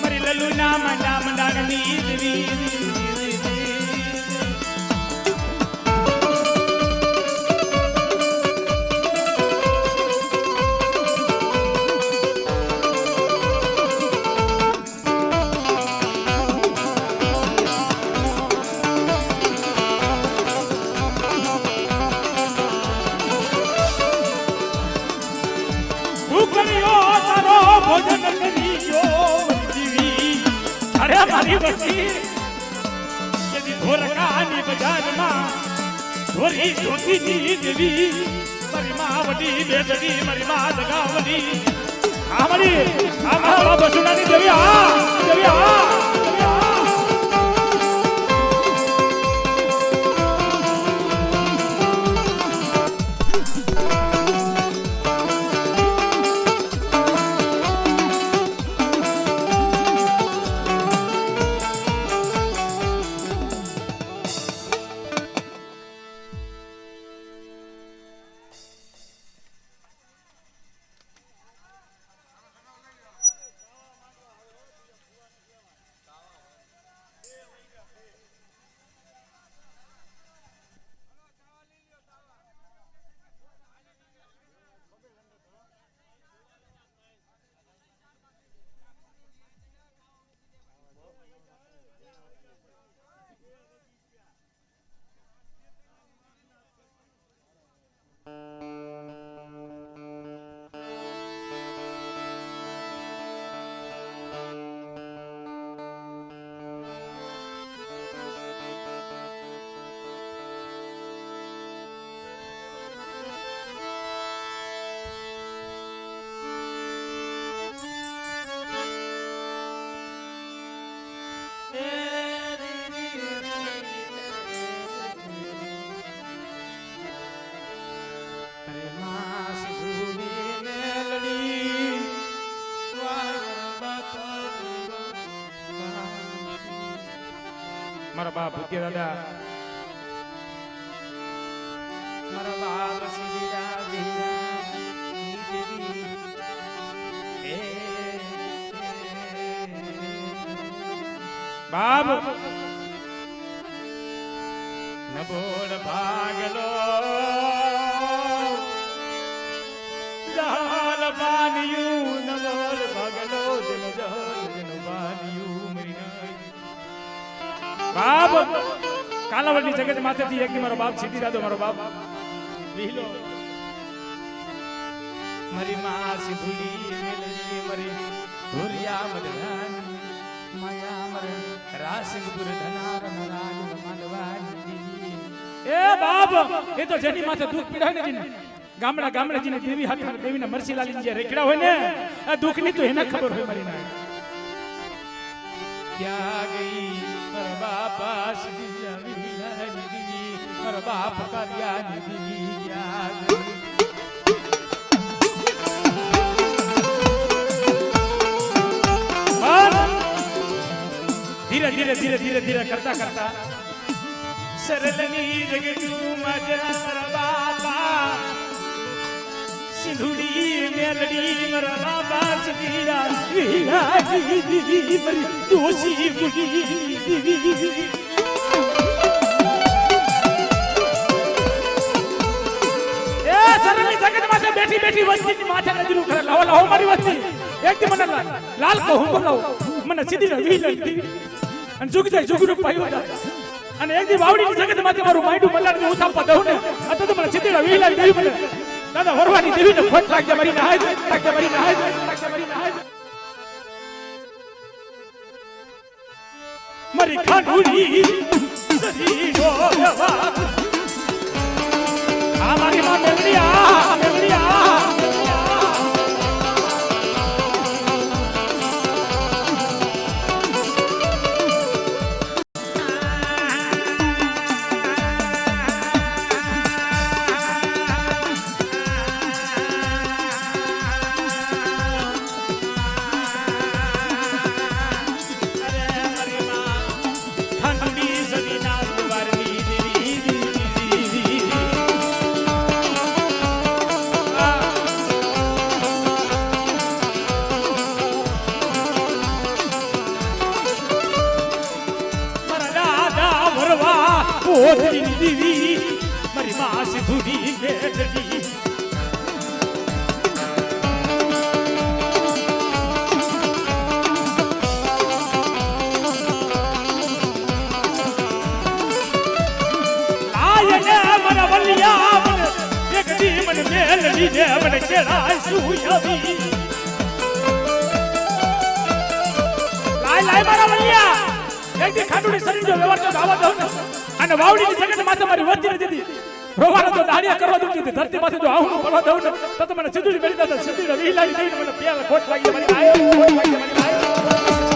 Speaker 2: મારી લલ્લુ ના મંડા મંડાની દેવી. ભોજન કરી ગયો દેવી. અરે મારી વસ્તી યદી ધોરકાની બજારમાં ધોરી જોતીની દેવી મારી માં વડી બેસરી મારી માં દગાવડી. આ મારા બસુડાની દેવી આ દેવી આ મારા બાપ ભૂતિયા દાદા મારા બાપ સીધા બાપ નબોડ ભાગલો જહાલ બાનિયું નબોડ ભાગલો દિન જહાલ દિન બાનિયું મરી બાપ કાલાવડની જગત માથેથી એક મારો બાપ સીધી દાદો મારો બાપ લીલો મારી માં સિંધુલી મેલડી મરી ધોરિયા મદરાની માયા મર રાસિંગપુર ધનાર નરાજ માંડવાની એ બાપ એ તો જેની માથે દુખ પીડાય ને ગામડા ગામડા જીને દેવી હાથ દેવીના મરસીલાલી જે રેકડા હોય ને આ દુખ ની તો એને ખબર હોય મારી ના ક્યાં ગઈ મારા બાપા સીધી આવી દીવી મારા બાપ કર્યા દીવી ક્યાં ગઈ ધીરે ધીરે ધીરે ધીરે ધીરે કરતા કરતા સરલની જગતું મારા બાપા સિંધુડી મેલડી મારા બાપા સીધા વિલાજી દીવી મરી દોશી ગુડી દીવી એ સરલની જગત માથે બેઠી બેઠી વસ્તીની માથે નજરું કરે લાવો લાવો મારી વસ્તી એકથી મને લાલ કહું બોલાવો મને સીધી વિલાજી અને જુગ જાય જુગનું પાયો જાય અને એક દી વાવડીની જગત માંથી મારું માઈડું મલાડને ઉથાપવા દઉં ને આ તો મને સીધીડા વિલાજી દેવી મને દાદા વરવાની દેવીને ખોટ લાગજે મારી નહાય લાગજે મારી નહાય લાગજે મારી નહાય મારી ખાંડુલી સજી ગોવા આ મારી માં મેલડિયા મેલડિયા ઓદરી દીવી મારી માં સિંધુડી મેલડી લાયને મન વલિયા મન એકડી મન મેલડી ને મન કેળાય સુયવી લાય મારા વલિયા એકડી ખાટુડી શરીર જો વ્યવહાર તો દાવા દઉં અને વાવડીની જગત માથે મારી વચ્ચે દીધી રોવાળો તો દાડિયા કરવા દઉં દીધી ધરતી માથે જો આવું પડવા દઉં ને તો મને સીધુડી મળી દાદા સીધુડી વિલાડી દઈને મને પેલ ખોટ લાગી મારી આયો ખોટ લાગી મારી આયો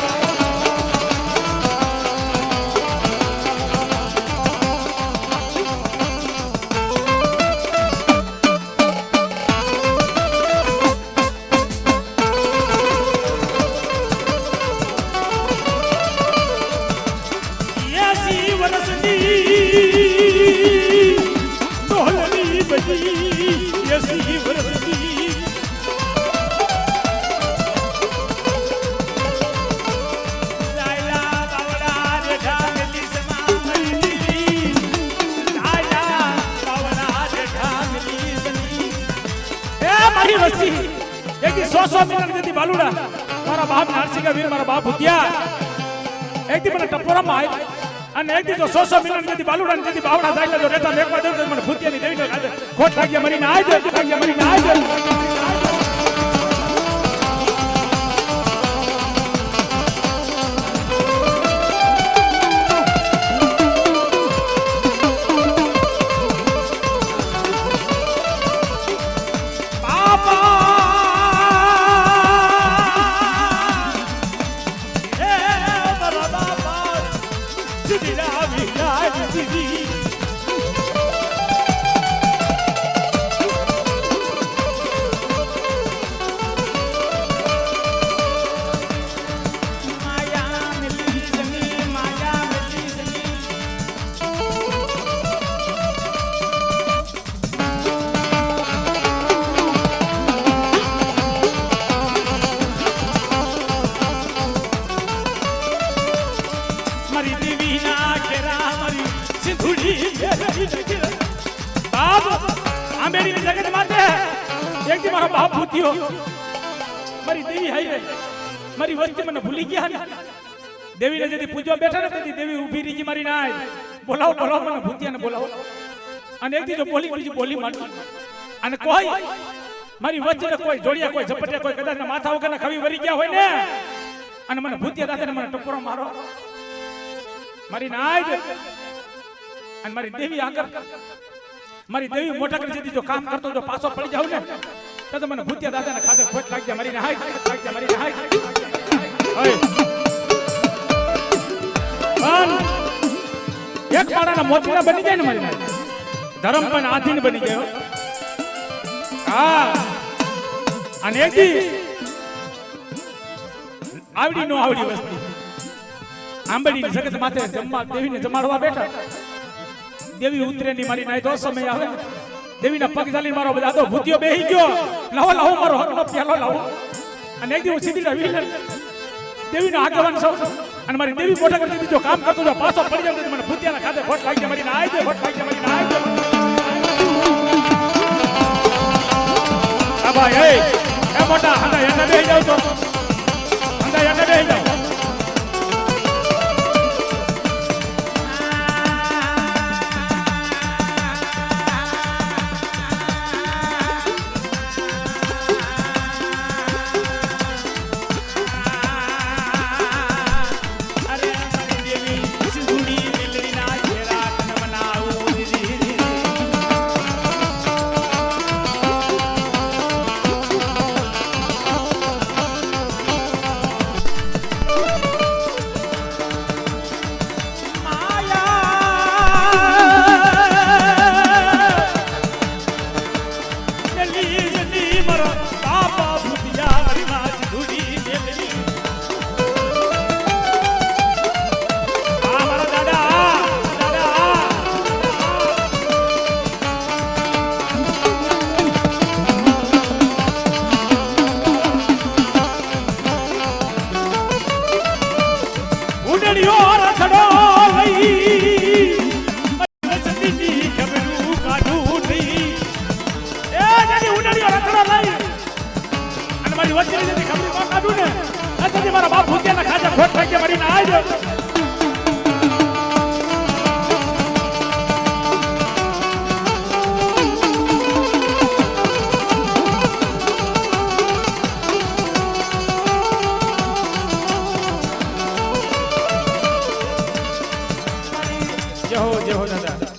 Speaker 2: બાલુડા મારા બાપ નારસિંગા વીર મારા બાપ ભૂતિયા એક દી મને ટપોરામાં આવી અને એક દી તો 100 મિનિટ જેથી બાલુડા ને જેથી બાવડા જાય જો રેતા મેકવા દઉં તો મને ભૂતિયાની દેવી ખોટ લાગ્યા મરીને આવજો લાગ્યા મરીને આવજો એકદી મારો બાપ ભૂત્યો મારી દેવી હાઈ મારી વસ્તી મને ભૂલી ગયા ને દેવીને જેથી પૂજવા બેઠા ને તેથી દેવી ઊભી રહી ગઈ મારી નાય બોલાવો બોલાવો મને ભૂતિયાને બોલાવો અને એકદી જો બોલી બીજી બોલી માંડ અને કોઈ મારી વચ્ચે કોઈ જોડિયા કોઈ ઝપટિયા કોઈ કદાચ માથા વગરના ખવી વરી ગયા હોય ને અને મને ભૂતિયા દાદાને મને ટપોરો મારો મારી નાય અને મારી દેવી આગળ મારી દેવી મોટા કરી જેથી જો કામ કરતો જો પાછો પડી જાવ ને તો મને ભૂતિયા દાદાને ખાતે ખોટ લાગી જાય મારી નાય લાગી જાય મારી નાય ઓય એક માળાના મોતીના બની જાય ને મારી નાય ધર્મ પણ આધીન બની ગયો હા અને એકદી આવડી નો આવડી વસ્તી આંબડીની જગત માથે જમવા દેવીને જમાડવા બેઠા દેવી ઉતરેની મારી નાય તો સમય આવે દેવીના પગ ચાલી મારો દાદો ભૂતિયો બેહી ગયો લાવો લાવો મારો હકનો પ્યાલો લાવો અને એકદી હું સીધી વિલર દેવીનો આગેવાન સૌ અને મારી દેવી મોટા કરી દીધો કામ કરતો જો પાછો પડી જાય મને ભૂતિયાના ખાતે ખોટ લાગી જાય મારી નાય દે ખોટ લાગી જાય મારી નાય દે આ ભાઈ એ મોટા હંદા એને બેહી જાવ તો હંદા એને બેહી જાવ મારા બાપ ભૂતિયાના ખાતે ખોટ લાગી મારી નાય દે જય હો દાદા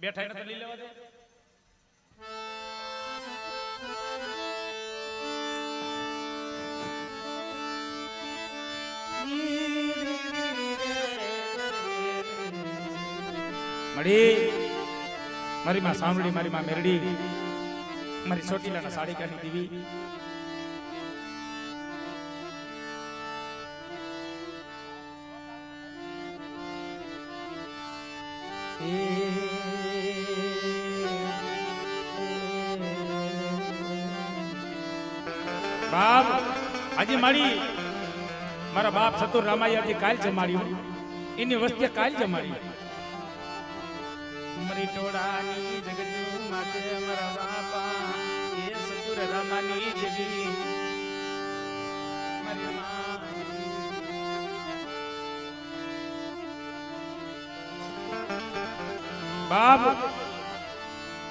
Speaker 2: બેઠા એને તો લઈ લેવા દે મળી મારી માં સાંભળી મારી માં મેરડી મારી ચોટીલાના સાડી કાઢી દીવી બાપ આજે મારી મારા બાપ સતુર રામાઈ આજે કાલ જમાડ્યું એની વસ્તી કાલ જમાડી મરી ટોળાની જગત માતે મારા બાપા એ સતુર રામાની દેવી મારી માં બાપ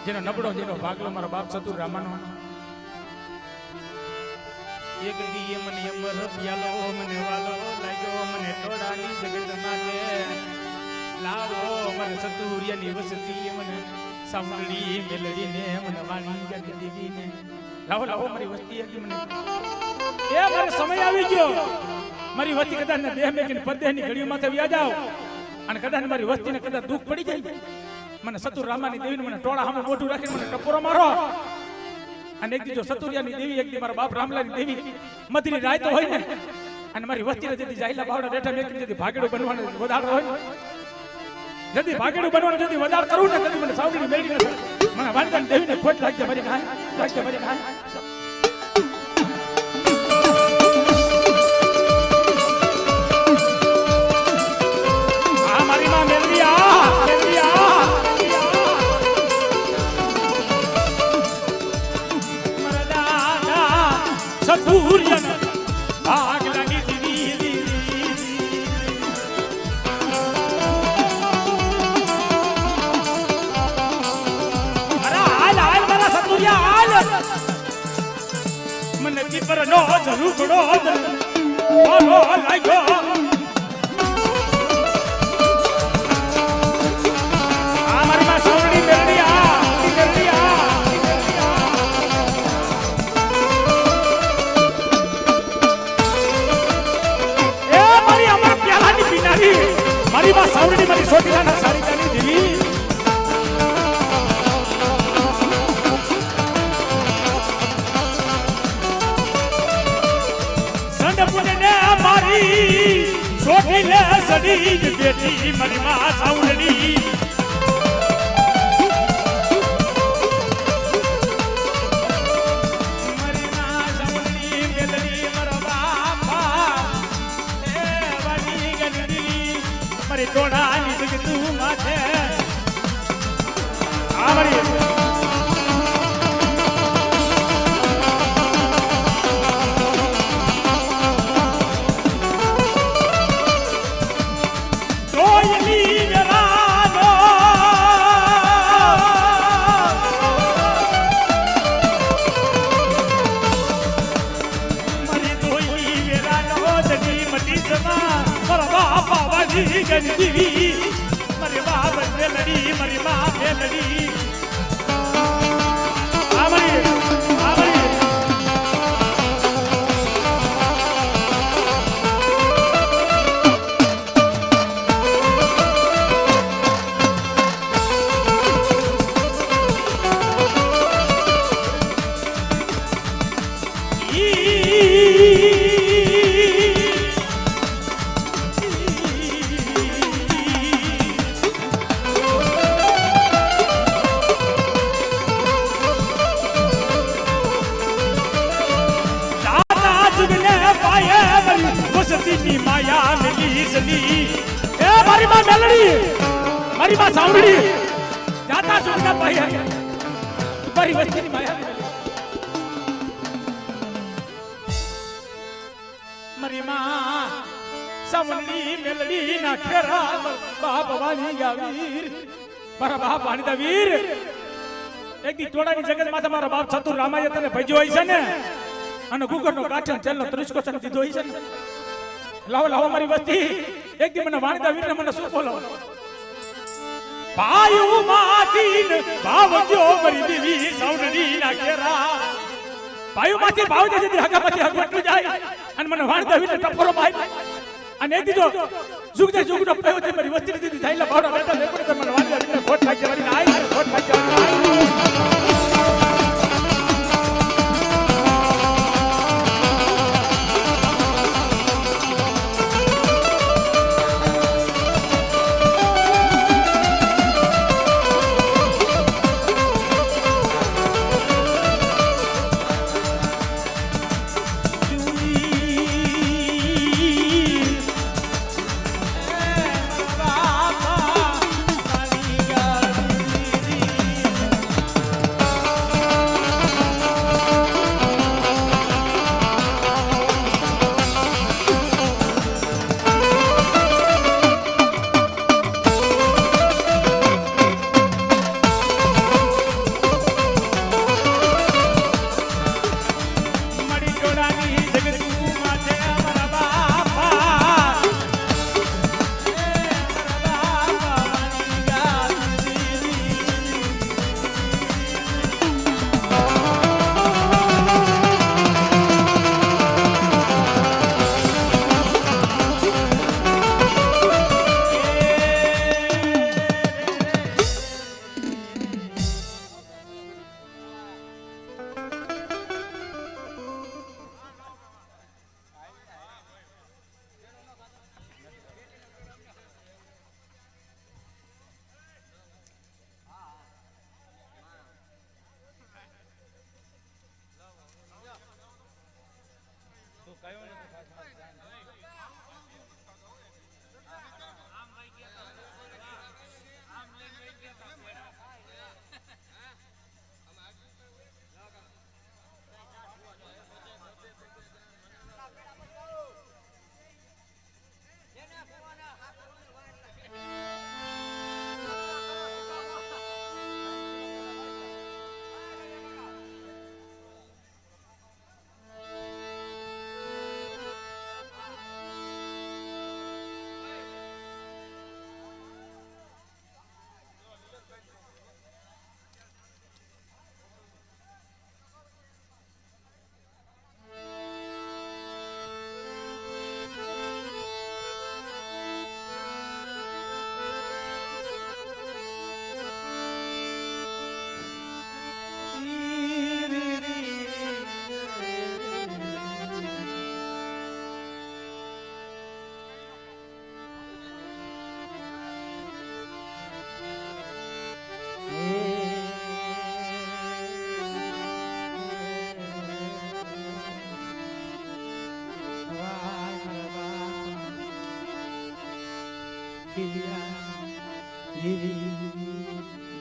Speaker 2: જેનો નબળો જેનો ભાગલો મારો બાપ સતુર રામાનો એક દી મને અમર પ્યાલો મને વાલો લાગ્યો મને ટોળાની જગત માટે લાવો મને સતુરિયાની વસતી મને સાંભળી મેલડીને મને વાણી ગદી દેવીને લાવો લાવો મારી વસ્તી હતી મને એ મારો સમય આવી ગયો મારી વસ્તી કદાચ ને દેહ મેકીને પરદેહની ઘડીઓ માથે વ્યા જાવ અને કદાચ મારી વસ્તીને કદાચ દુઃખ પડી જાય મને સતુર રામાની દેવીને મને ટોળા સામે મોઢું રાખીને મને ટપોરો મારો અને એક દી જો સતુરિયાની દેવી એક દી મારા બાપ રામલાની દેવી મધરી રાયતો હોય ને અને મારી વસ્તીને જેથી જાયલા બાવડા રેઠા મેકીને જેથી ભાગેડું બનવાનું વધારો હોય જેથી ભાગેડું બનવાનું જેથી વધાર કરું ને તેથી મને સાવડી મેળવી મને વાલદાની દેવીને ખોટ લાગજે મારી નાય લાગજે મારી નાય સતુરિયન આગલાની દીવી અરે હાલ હાલ મારા સતુરિયા હાલ મને દીપર નો ઝરૂકડો ઓલો લાગ્યો આ મારી માં સાવડી મેરડી મારી માં સાવડી મારી છોકરાના સારીતાની દેવી સંડપુને મારી છોકરીને સડી બેટી મારી માં સાવડી મારી માં સાવડી મેલડી મારો બાપા એ વાડી ગની મારી ટોળાની જગતું માથે આ મારી દોયલી વેરાનો મારી દોયલી વેરાનો જગી મટી જમા મારા બાપા વાજી ગંજી મારી બાપ મેલડી મારી મા મેલડી આ મારી વસતીની માયા મિલી જલી એ મારી માં મેલડી મારી માં સાવડી જાતા સુનતા ભાઈ મારી વસ્તીની માયા મારી માં સાવડી મેલડી ના ખેરા બાપ વાણી ગાવીર મારા બાપ વાણીદા વીર એક દી ટોળાની જગત માથે મારા બાપ સતુર રામાએ તને ભજ્યો હોય છે ને અને ગુગરનો કાઠણ તેલનો ત્રિસ્કો સન દીધો હોય છે ને લાવો લાવો મારી વસ્તી એક દી મને વાણીદા વીરને મને શું બોલો ભાયુ માથીન ભાવજો મારી દેવી સાવડી ના કેરા ભાયુ માથી ભાવ દે જદી હગા માથી હગ વટુ જાય અને મને વાણીદા વીરને ટપરો મારી અને એક દીજો જુગદે જુગનો પયો તે મારી વસ્તી દીધી થાઈલા બાવડા બેટા લેકોડે મને વાણીદા વીરને ખોટ લાગી મારી આઈ ખોટ લાગી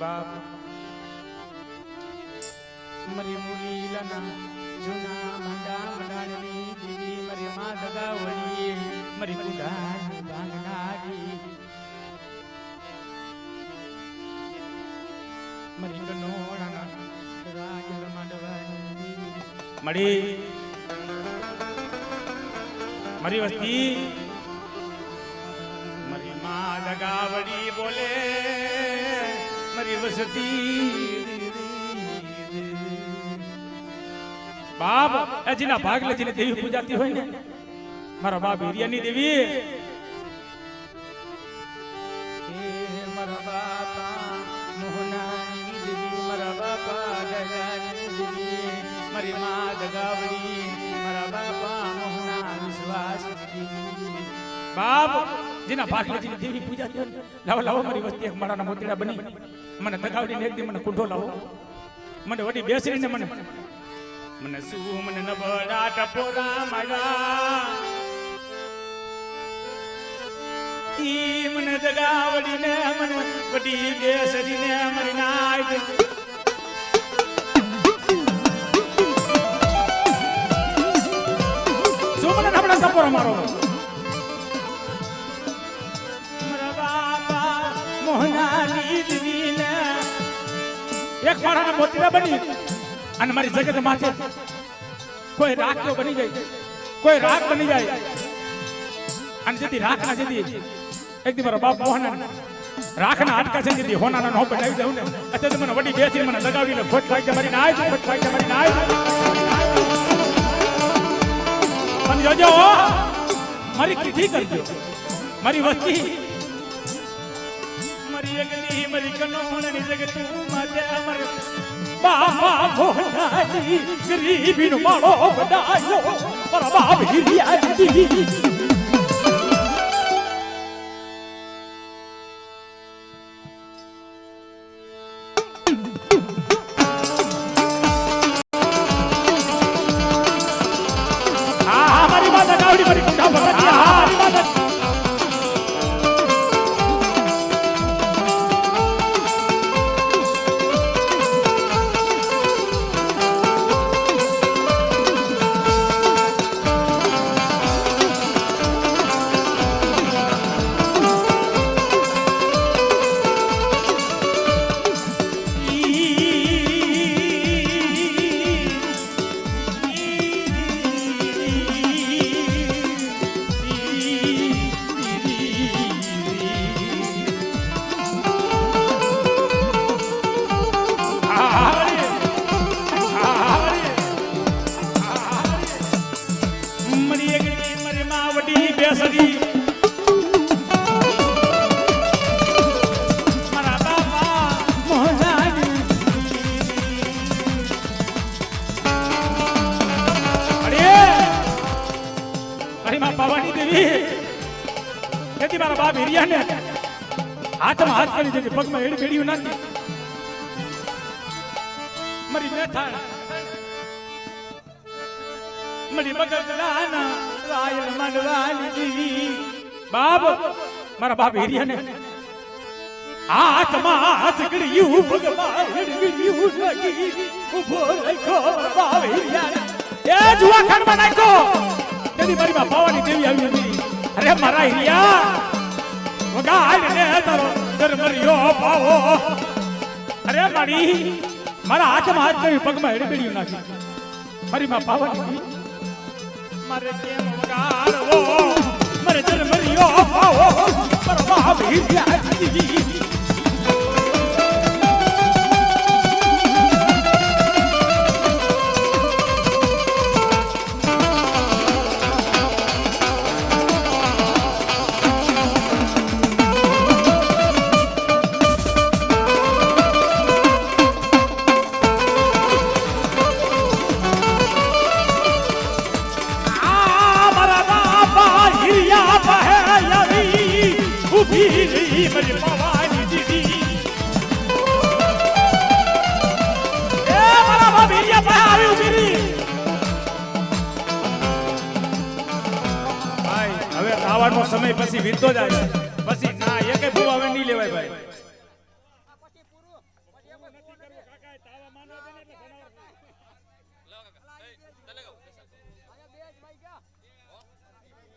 Speaker 2: બાપ મરી મુલીલાના જૂના મંડા મંડાણની દેવી મરી માં દગાવળી મરી કુડાની ભાંગનારી મરી કનોળાના રાજલ માંડવાની દેવી મળી મરી વસ્તી મરી માં દગાવળી બોલે મરી વસતી બાપ એજીના ભાગ લેજીને દેવી પૂજાતી હોય ને મારા બાપ હિરિયાની દેવી એ મારા બાપા મોહનાની દેવી મારા બાપા દગાની દેવી મારી માં દગાવડી મારા બાપા મોહના વિશ્વાસ દેવી બાપ જેના ભાગ લેજીને દેવી પૂજાતી હોય લાવો લાવો મારી વસ્તી એક માળાના મોતીડા બની મને દગાવડીને એક દી મને કુંઢો લાવો મને વડી બેસરીને મને શું મને નબળા ટપોરા મારા ઈ મને દગાવડીને મને વડી બેસરીને મરી નાય શું મને નબળા ટપોરા મારો મારા બાપા મોહનાની દીવીને એક માળાના મોતીડા બની અને મારી જગત માથે કોઈ રાખ બની જાય કોઈ રાખ બની જાય અને જેથી રાખ ના જેથી એક દી મારો બાપ મોહન રાખ ના આટકા છે જેથી હોના નો બનાવી દઉં ને અત્યારે મને વડી બેસી મને લગાવીને ખોટ લાગી મારી નાય ખોટ લાગી મારી નાય પણ જોજો મારી કીધી કરજો મારી વસ્તી મારી એકલી મારી કનોળની જગત માથે અમારે બાપા મોહનાની ગરીબીનો માળો બનાયો મારા બાપ હિરિયાજી મારી માતા ગાવડી મારી કુંડા ભગતિયા મારી માતા મારા બાપ હિરિયાને હાથમાં હાથ કરી દેજે પગમાં એડી બેડીયું નાખી મરી બેઠા મરી મગજલાના રાયલ માંડવાની દેવી બાપ મારા બાપ હિરિયાને હાથમાં હાથ કર્યું પગમાં એડી નાખી ઉભો રાખ્યો બાપ હિરિયાને એ જુવા ખાનમાં નાખ્યો તેની મારી માં પાવાની દેવી આવી હતી અરે મારા હિરિયા વગાડ ને તારો દરમરિયો પાવો અરે મારી મારા હાથમાં હાથ કરી પગમાં હેડબેડીયું નાખી મારી માં પાવાની મારે કેમ વગાડવો મારે દરમરિયો પાવો મારા બાપ હિરિયા મારી પાવાની દીદી એ મારા બાપ હિરિયા પાસે આવી ઉભી ભાઈ હવે ખાવાનો સમય પછી વીતતો જાય પછી ના કઈ ભૂવા હવે નહીં લેવાય ભાઈ